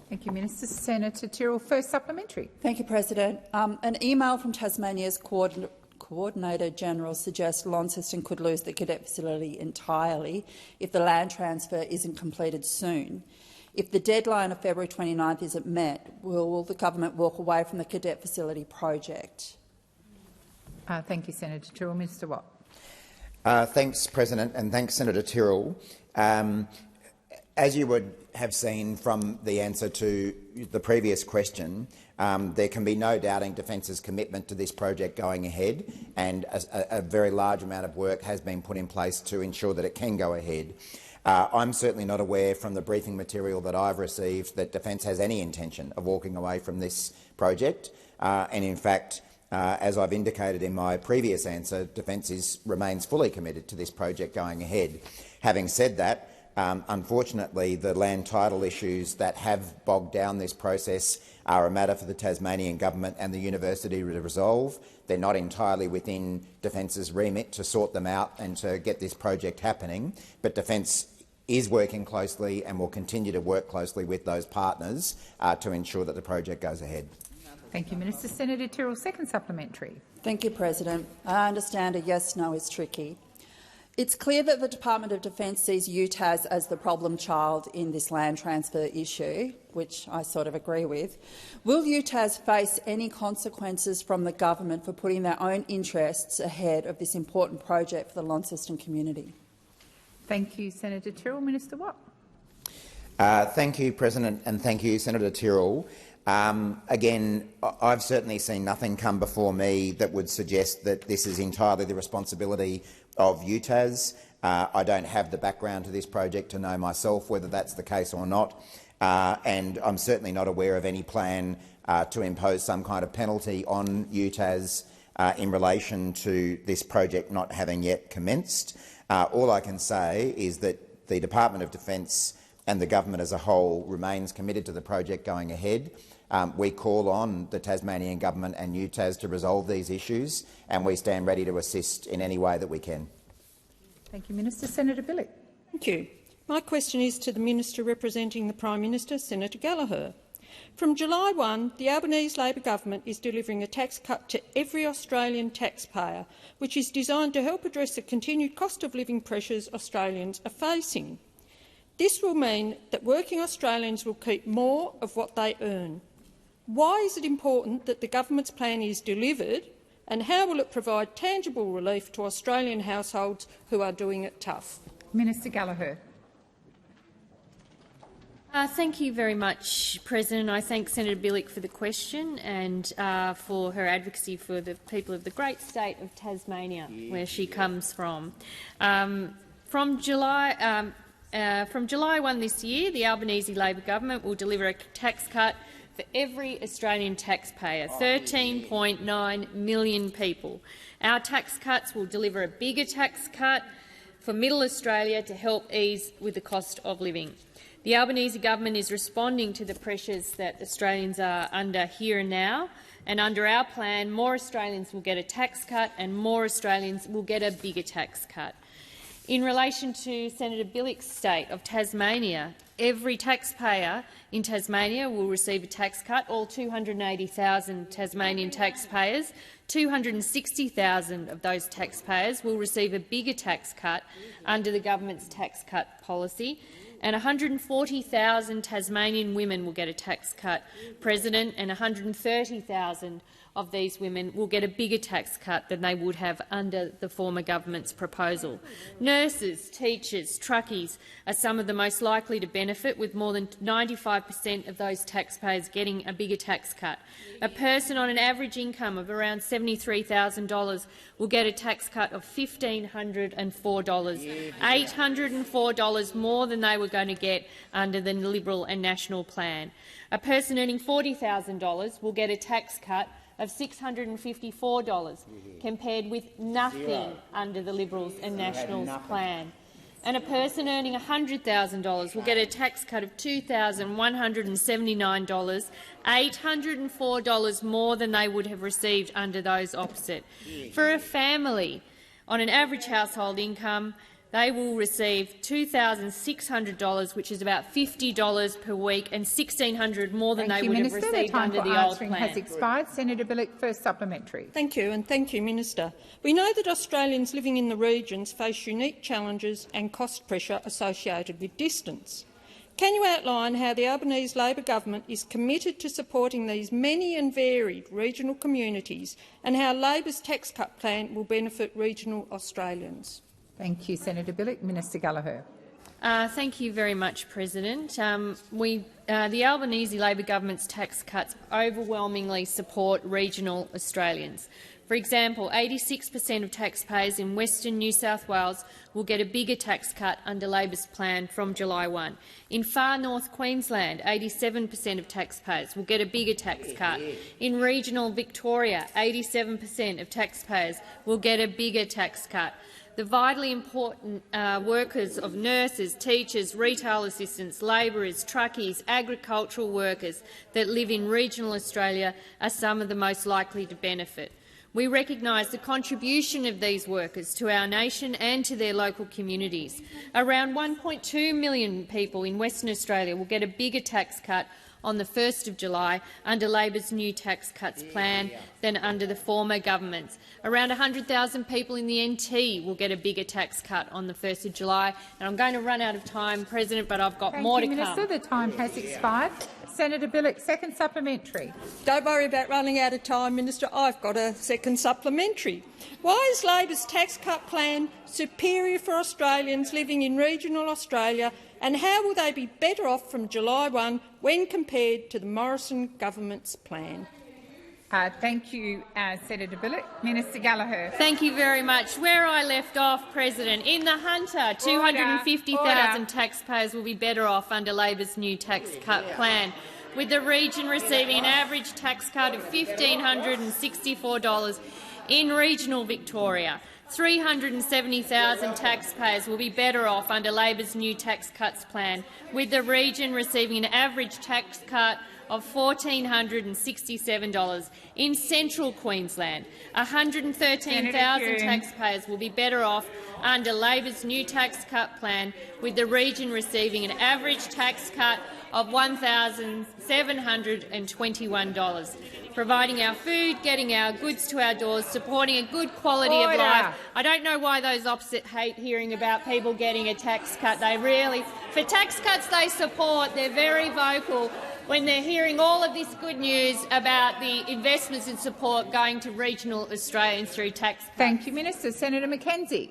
Thank you, Minister. Senator Tyrrell, first supplementary. Thank you, President. An email from Tasmania's Coordinator General suggests Launceston could lose the cadet facility entirely if the land transfer isn't completed soon. If the deadline of February 29th isn't met, will the government walk away from the cadet facility project? Thank you, Senator Tyrrell. Minister Watt. Thanks, President, and thanks, Senator Tyrrell. As you would have seen from the answer to the previous question, there can be no doubting Defence's commitment to this project going ahead, and a very large amount of work has been put in place to ensure that it can go ahead. I'm certainly not aware from the briefing material that I've received that Defence has any intention of walking away from this project, and in fact, as I've indicated in my previous answer, Defence remains fully committed to this project going ahead. Having said that, unfortunately, the land title issues that have bogged down this process are a matter for the Tasmanian Government and the University to resolve. They're not entirely within Defence's remit to sort them out and to get this project happening, but Defence is working closely and will continue to work closely with those partners to ensure that the project goes ahead. Thank you, Minister. Senator Tyrrell, second supplementary. Thank you, President. I understand a yes-no is tricky. It's clear that the Department of Defence sees UTAS as the problem child in this land transfer issue, which I sort of agree with. Will UTAS face any consequences from the government for putting their own interests ahead of this important project for the Launceston community? Thank you, Senator Tyrrell. Minister Watt. Thank you, President, and thank you, Senator Tyrrell. Again, I've certainly seen nothing come before me that would suggest that this is entirely the responsibility of UTAS. I don't have the background to this project to know myself whether that's the case or not, and I'm certainly not aware of any plan to impose some kind of penalty on UTAS in relation to this project not having yet commenced. All I can say is that the Department of Defence and the government as a whole remains committed to the project going ahead. We call on the Tasmanian Government and UTAS to resolve these issues, and we stand ready to assist in any way that we can. Thank you, Minister. Senator Billick. Thank you. My question is to the Minister representing the Prime Minister, Senator Gallagher. From July 1, the Albanese Labor government is delivering a tax cut to every Australian taxpayer, which is designed to help address the continued cost of living pressures Australians are facing. This will mean that working Australians will keep more of what they earn. Why is it important that the government's plan is delivered, and how will it provide tangible relief to Australian households who are doing it tough? Minister Gallagher. Thank you very much, President. I thank Senator Bilyk for the question and for her advocacy for the people of the great state of Tasmania, where she comes from. From July 1 this year, the Albanese Labor government will deliver a tax cut for every Australian taxpayer, 13.9 million people. Our tax cuts will deliver a bigger tax cut for Middle Australia to help ease with the cost of living. The Albanese government is responding to the pressures that Australians are under here and now, and under our plan, more Australians will get a tax cut and more Australians will get a bigger tax cut. In relation to Senator Bilyk's state of Tasmania, every taxpayer in Tasmania will receive a tax cut, all 280,000 Tasmanian taxpayers. 260,000 of those taxpayers will receive a bigger tax cut under the government's tax cut policy, and 140,000 Tasmanian women will get a tax cut, President, and 130,000 of these women will get a bigger tax cut than they would have under the former government's proposal. Nurses, teachers, truckies are some of the most likely to benefit, with more than 95% of those taxpayers getting a bigger tax cut. A person on an average income of around $73,000 will get a tax cut of $1,504, $804 more than they were going to get under the Liberal and National plan. A person earning $40,000 will get a tax cut of $654, compared with nothing under the Liberals and Nationals plan. And a person earning $100,000 will get a tax cut of $2,179, $804 more than they would have received under those opposite. For a family on an average household income, they will receive $2,600, which is about $50 per week, and $1,600 more than they would have received under the old plan. Has expired. Senator Bilyk, first supplementary. Thank you, and thank you, Minister. We know that Australians living in the regions face unique challenges and cost pressure associated with distance. Can you outline how the Albanese Labor government is committed to supporting these many and varied regional communities, and how Labor's tax cut plan will benefit regional Australians? Thank you, Senator Bilyk. Minister Gallagher. Thank you very much, President. The Albanese Labor government's tax cuts overwhelmingly support regional Australians. For example, 86% of taxpayers in Western New South Wales will get a bigger tax cut under Labor's plan from July 1. In far north Queensland, 87% of taxpayers will get a bigger tax cut. In regional Victoria, 87% of taxpayers will get a bigger tax cut. The vitally important workers of nurses, teachers, retail assistants, labourers, truckies, agricultural workers that live in regional Australia are some of the most likely to benefit. We recognise the contribution of these workers to our nation and to their local communities. Around 1.2 million people in Western Australia will get a bigger tax cut on the 1st of July under Labor's new tax cuts plan than under the former government's. Around 100,000 people in the NT will get a bigger tax cut on the 1st of July. And I'm going to run out of time, President, but I've got more to come. Minister. The time has expired. Senator Bilyk, second supplementary. Don't worry about running out of time, Minister. I've got a second supplementary. Why is Labor's tax cut plan superior for Australians living in regional Australia, and how will they be better off from July 1 when compared to the Morrison government's plan? Thank you, Senator Bilyk. Minister Gallagher. Thank you very much. Where I left off, President, in the Hunter, 250,000 taxpayers will be better off under Labor's new tax cut plan, with the region receiving an average tax cut of $1,564. In regional Victoria, 370,000 taxpayers will be better off under Labor's new tax cuts plan, with the region receiving an average tax cut of $1,467. In central Queensland, 113,000 taxpayers will be better off under Labor's new tax cut plan, with the region receiving an average tax cut of $1,721, providing our food, getting our goods to our doors, supporting a good quality of life. I don't know why those opposite hate hearing about people getting a tax cut. They really, for tax cuts they support, they're very vocal when they're hearing all of this good news about the investments and support going to regional Australians through tax cuts. Thank you, Minister. Senator McKenzie.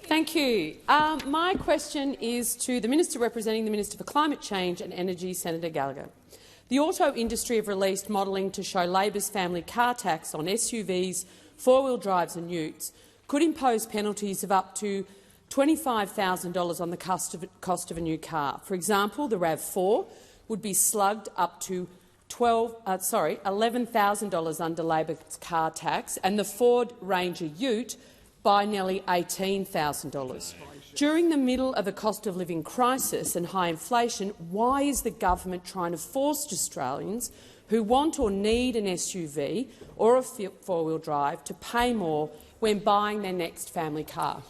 Thank you. My question is to the Minister representing the Minister for Climate Change and Energy, Senator Gallagher. The auto industry have released modelling to show Labor's family car tax on SUVs, four-wheel drives and utes could impose penalties of up to $25,000 on the cost of a new car. For example, the RAV4 would be slugged up to $11,000 under Labor's car tax, and the Ford Ranger ute by nearly $18,000. During the middle of a cost-of-living crisis and high inflation, why is the government trying to force Australians who want or need an SUV or a four-wheel drive to pay more when buying their next family car?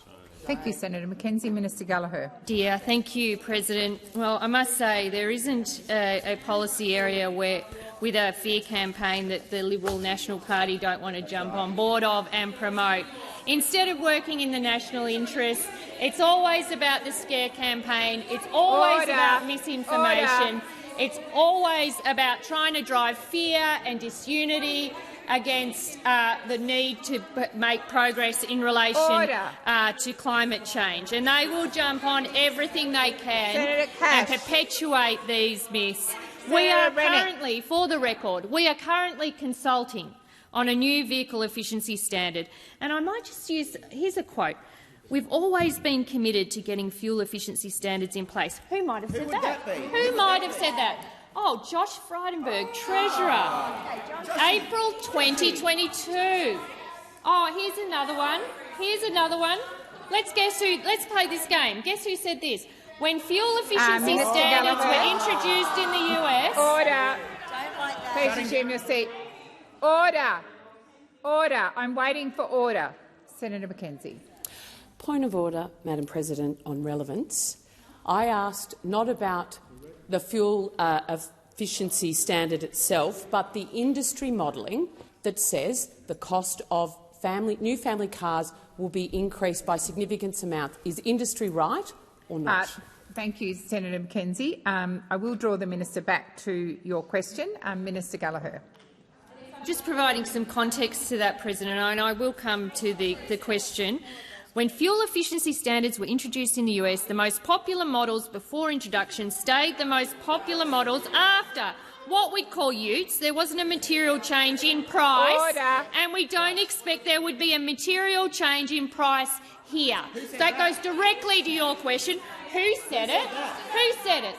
Thank you, Senator McKenzie. Minister Gallagher. Thank you, President. Well, I must say there isn't a policy area where, with a fear campaign that the Liberal National Party don't want to jump on board of and promote. Instead of working in the national interest, it's always about the scare campaign. It's always about misinformation. It's always about trying to drive fear and disunity against the need to make progress in relation to climate change. And they will jump on everything they can and perpetuate these myths. We are currently, for the record, consulting on a new vehicle efficiency standard. And I might just use, here's a quote. We've always been committed to getting fuel efficiency standards in place. Who might have said that? Who might have said that? Oh, Josh Frydenberg, Treasurer, April 2022. Oh, here's another one. Let's play this game. Guess who said this? When fuel efficiency standards were introduced in the US... Order. Please resume your seat. Order. I'm waiting for order. Senator McKenzie. Point of order, Madam President, on relevance. I asked not about the fuel efficiency standard itself, but the industry modelling that says the cost of new family cars will be increased by significant amounts. Is industry right or not? Thank you, Senator McKenzie. I will draw the minister back to your question. Minister Gallagher. Just providing some context to that, President, and I will come to the question. When fuel efficiency standards were introduced in the US, the most popular models before introduction stayed the most popular models after. What we'd call utes, there wasn't a material change in price, and we don't expect there would be a material change in price here. So that goes directly to your question. Who said it?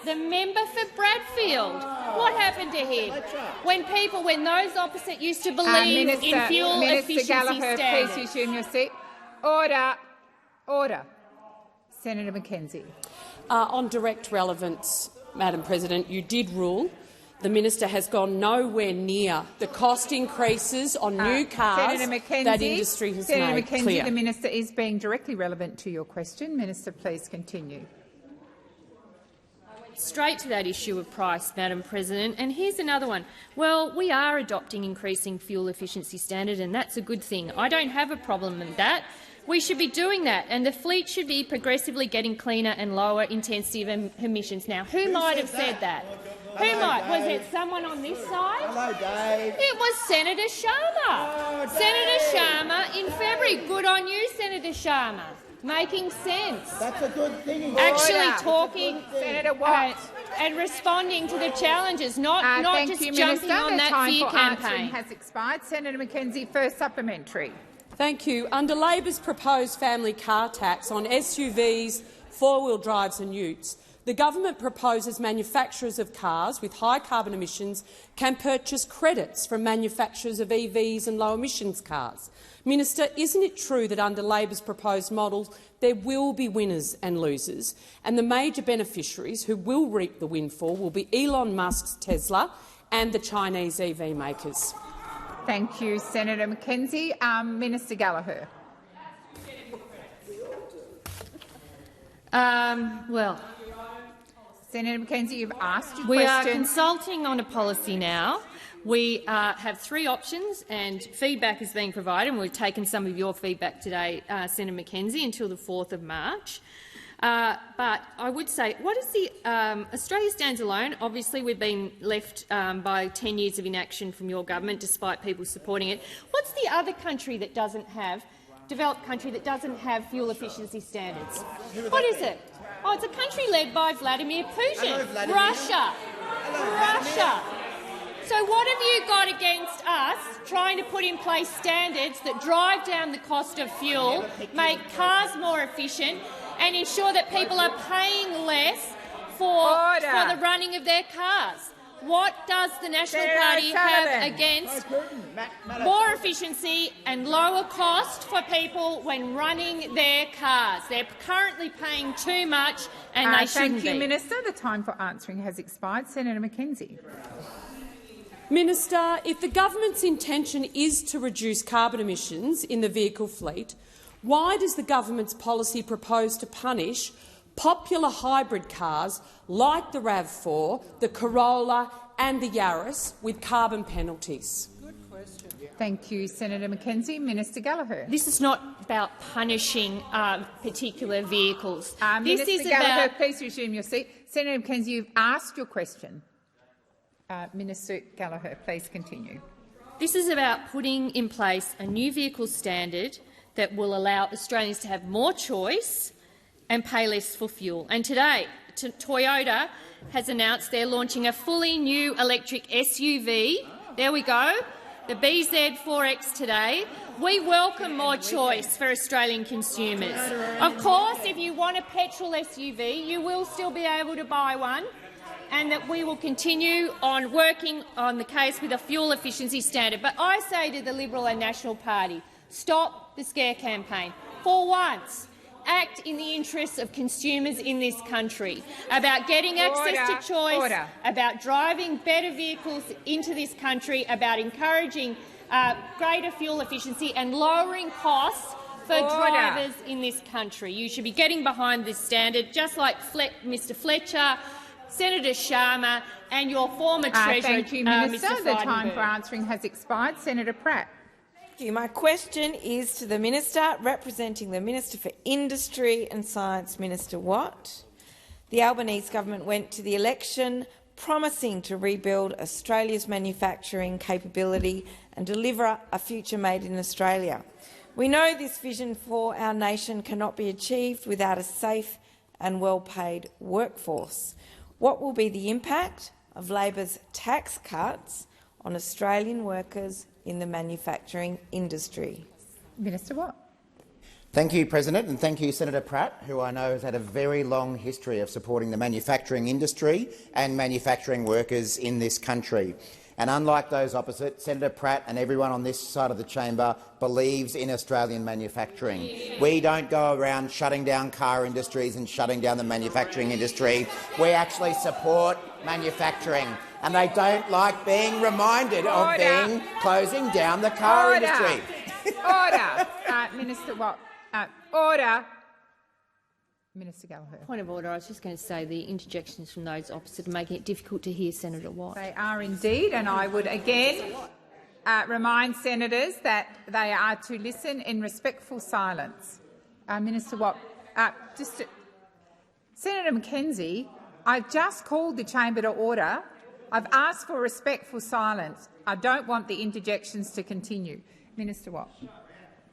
The member for Bradfield. What happened to him? When those opposite used to believe in fuel efficiency Gallagher, standards. please resume your seat. Order. Senator McKenzie. On direct relevance, Madam President, you did rule the minister has gone nowhere near the cost increases on new cars that industry has Senator made McKenzie, clear. The minister is being directly relevant to your question. Minister, please continue. Straight to that issue of price, Madam President, and here's another one. Well, we are adopting increasing fuel efficiency standard, and that's a good thing. I don't have a problem with that. We should be doing that, and the fleet should be progressively getting cleaner and lower intensity of emissions. Now, who might have said that? Was it someone on this side? Hello, Dave. It was Senator Sharma. Oh, Senator Sharma in February. Good on you, Senator Sharma. Making sense. That's a good thing. Actually talking Senator Watt. and responding to the challenges, not just jumping on that fear campaign. Has expired. Senator McKenzie, first supplementary. Thank you. Under Labor's proposed family car tax on SUVs, four-wheel drives and utes, the government proposes manufacturers of cars with high carbon emissions can purchase credits from manufacturers of EVs and low-emissions cars. Minister, isn't it true that under Labor's proposed models there will be winners and losers, and the major beneficiaries who will reap the windfall will be Elon Musk's Tesla and the Chinese EV makers? Thank you, Senator McKenzie. Minister Gallagher. Senator McKenzie, you've asked your question. We are question. consulting on a policy now. We have three options, and feedback is being provided. And we've taken some of your feedback today, Senator McKenzie, until the 4th of March. But I would say, what is the Australia stands alone. Obviously, we've been left by 10 years of inaction from your government, despite people supporting it. What's the other country that doesn't have, developed country that doesn't have fuel efficiency standards? What is it? Oh, it's a country led by Vladimir Putin. Russia. Russia. So what have you got against us trying to put in place standards that drive down the cost of fuel, make cars more efficient and ensure that people are paying less for the running of their cars? What does the National Party have against more efficiency and lower cost for people when running their cars? They're currently paying too much and they shouldn't be. Thank you, Minister. The time for answering has expired. Senator McKenzie. Minister, if the government's intention is to reduce carbon emissions in the vehicle fleet, why does the government's policy propose to punish popular hybrid cars like the RAV4, the Corolla and the Yaris with carbon penalties? Good question. Thank you, Senator McKenzie. Minister Gallagher. This is not about punishing particular vehicles. Minister Gallagher, please resume your seat. Senator McKenzie, you've asked your question. Minister Gallagher, please continue. This is about putting in place a new vehicle standard that will allow Australians to have more choice and pay less for fuel. And today, Toyota has announced they're launching a fully new electric SUV. There we go, the BZ4X today. We welcome more choice for Australian consumers. Of course, if you want a petrol SUV, you will still be able to buy one, and that we will continue on working on the case with a fuel efficiency standard. But I say to the Liberal and National Party, stop the scare campaign. For once, act in the interests of consumers in this country, about getting access to choice, about driving better vehicles into this country, about encouraging greater fuel efficiency and lowering costs for drivers in this country. You should be getting behind this standard, just like Mr Fletcher, Senator Sharma and your former Treasurer, thank you, Minister. Mr. The time for answering has expired. Senator Pratt. Thank you. My question is to the Minister representing the Minister for Industry and Science, Minister Watt. The Albanese government went to the election promising to rebuild Australia's manufacturing capability and deliver a future made in Australia. We know this vision for our nation cannot be achieved without a safe and well-paid workforce. What will be the impact of Labor's tax cuts on Australian workers in the manufacturing industry? Minister Watt. Thank you, President, and thank you, Senator Pratt, who I know has had a very long history of supporting the manufacturing industry and manufacturing workers in this country. And unlike those opposite, Senator Pratt and everyone on this side of the chamber believes in Australian manufacturing. We don't go around shutting down car industries and shutting down the manufacturing industry. We actually support manufacturing, and they don't like being reminded of closing down the car industry. Order. Minister Watt. Order. Minister Gallagher. Point of order. I was just going to say the interjections from those opposite are making it difficult to hear Senator Watt. They are indeed, and I would again remind senators that they are to listen in respectful silence. Minister Watt, Senator McKenzie, I've just called the chamber to order. I've asked for respectful silence. I don't want the interjections to continue. Minister Watt.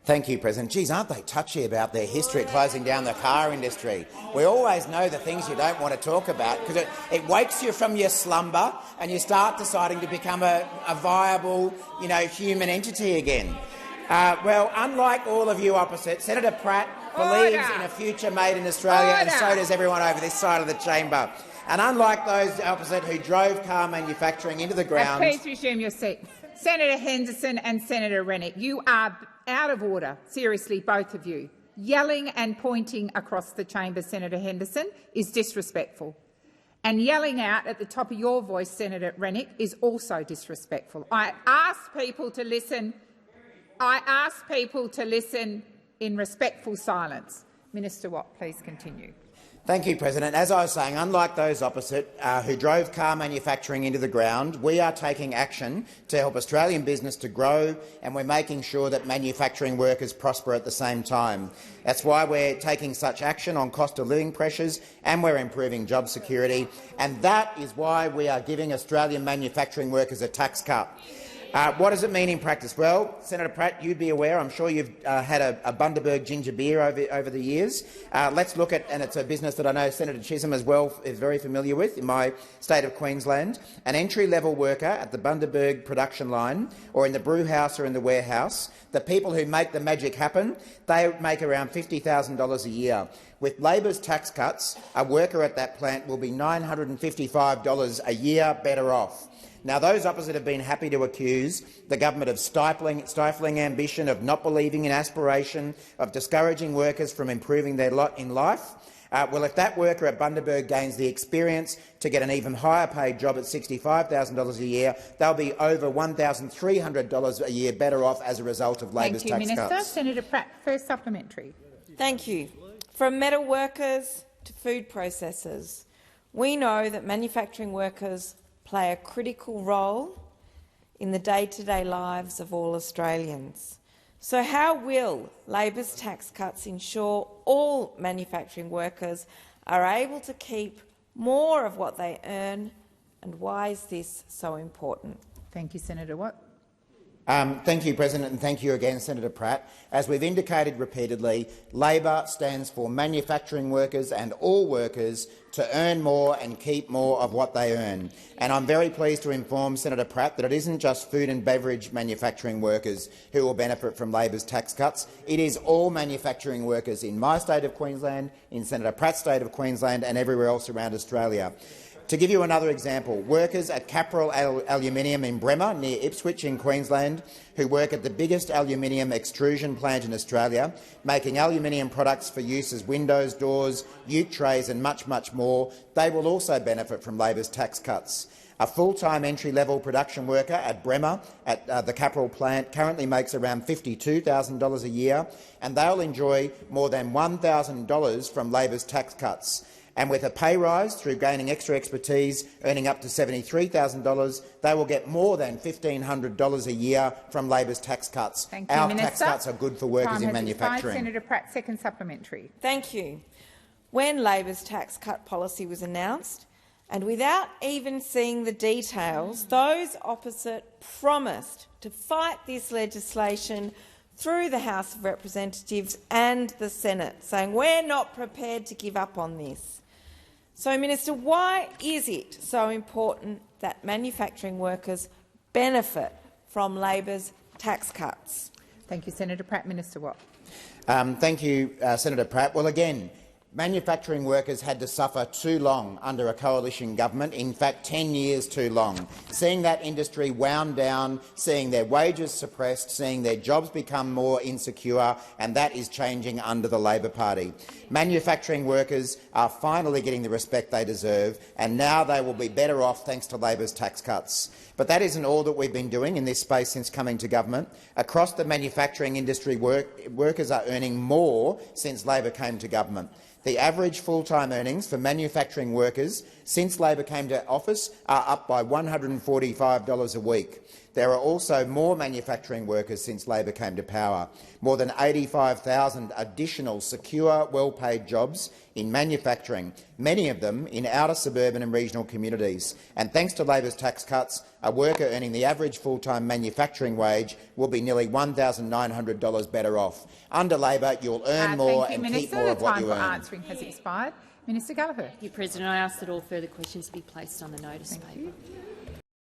Thank you, President. Geez, aren't they touchy about their history of closing down the car industry? We always know the things you don't want to talk about because it wakes you from your slumber and you start deciding to become a viable, human entity again. Well, unlike all of you opposite, Senator Pratt believes in a future made in Australia, and so does everyone over this side of the chamber. And unlike those opposite who drove car manufacturing into the ground— Please resume your seat. Senator Henderson and Senator Rennick, you are out of order, seriously, both of you. Yelling and pointing across the chamber, Senator Henderson, is disrespectful. And yelling out at the top of your voice, Senator Rennick, is also disrespectful. I ask people to listen. I ask people to listen in respectful silence. Minister Watt, please continue. Thank you, President. As I was saying, unlike those opposite who drove car manufacturing into the ground, we are taking action to help Australian business to grow, and we're making sure that manufacturing workers prosper at the same time. That's why we're taking such action on cost of living pressures, and we're improving job security, and that is why we are giving Australian manufacturing workers a tax cut. What does it mean in practice? Well, Senator Pratt, you'd be aware, I'm sure you've had a Bundaberg ginger beer over the years. Let's look at, and it's a business that I know Senator Chisholm as well is very familiar with in my state of Queensland, an entry-level worker at the Bundaberg production line or in the brew house or in the warehouse, the people who make the magic happen, they make around $50,000 a year. With Labor's tax cuts, a worker at that plant will be $955 a year better off. Now, those opposite have been happy to accuse the government of stifling ambition, of not believing in aspiration, of discouraging workers from improving their lot in life. Well, if that worker at Bundaberg gains the experience to get an even higher paid job at $65,000 a year, they'll be over $1,300 a year better off as a result of Labor's tax cuts. Thank you, Minister. Senator Pratt, first supplementary. Thank you. From metal workers to food processors, we know that manufacturing workers play a critical role in the day-to-day lives of all Australians. So how will Labor's tax cuts ensure all manufacturing workers are able to keep more of what they earn, and why is this so important? Thank you, Senator Watt. Thank you, President, and thank you again, Senator Pratt. As we've indicated repeatedly, Labor stands for manufacturing workers and all workers to earn more and keep more of what they earn. And I'm very pleased to inform Senator Pratt that it isn't just food and beverage manufacturing workers who will benefit from Labor's tax cuts. It is all manufacturing workers in my state of Queensland, in Senator Pratt's state of Queensland and everywhere else around Australia. To give you another example, workers at Capral Aluminium in Bremer, near Ipswich in Queensland, who work at the biggest aluminium extrusion plant in Australia, making aluminium products for use as windows, doors, ute trays and much, much more, they will also benefit from Labor's tax cuts. A full-time entry-level production worker at Bremer at the Capral plant currently makes around $52,000 a year, and they'll enjoy more than $1,000 from Labor's tax cuts. And with a pay rise through gaining extra expertise, earning up to $73,000, they will get more than $1,500 a year from Labor's tax cuts. Thank you, Our Minister. tax cuts are good for workers in manufacturing. Senator Pratt, second supplementary. Thank you. When Labor's tax cut policy was announced, and without even seeing the details, those opposite promised to fight this legislation through the House of Representatives and the Senate, saying we're not prepared to give up on this. So, Minister, why is it so important that manufacturing workers benefit from Labor's tax cuts? Thank you, Senator Pratt. Minister Watt. Thank you, Senator Pratt. Well, again, manufacturing workers had to suffer too long under a coalition government, in fact 10 years too long, seeing that industry wound down, seeing their wages suppressed, seeing their jobs become more insecure, and that is changing under the Labor Party. Manufacturing workers are finally getting the respect they deserve, and now they will be better off thanks to Labor's tax cuts. But that isn't all that we've been doing in this space since coming to government. Across the manufacturing industry, workers are earning more since Labor came to government. The average full-time earnings for manufacturing workers since Labor came to office are up by $145 a week. There are also more manufacturing workers since Labor came to power, more than 85,000 additional secure, well-paid jobs in manufacturing, many of them in outer suburban and regional communities. And thanks to Labor's tax cuts, a worker earning the average full-time manufacturing wage will be nearly $1,900 better off. Under Labor, you'll earn more and keep more of what you earn. The time for answering has expired. Minister Gallagher. Thank you, President. I ask that all further questions be placed on the notice paper.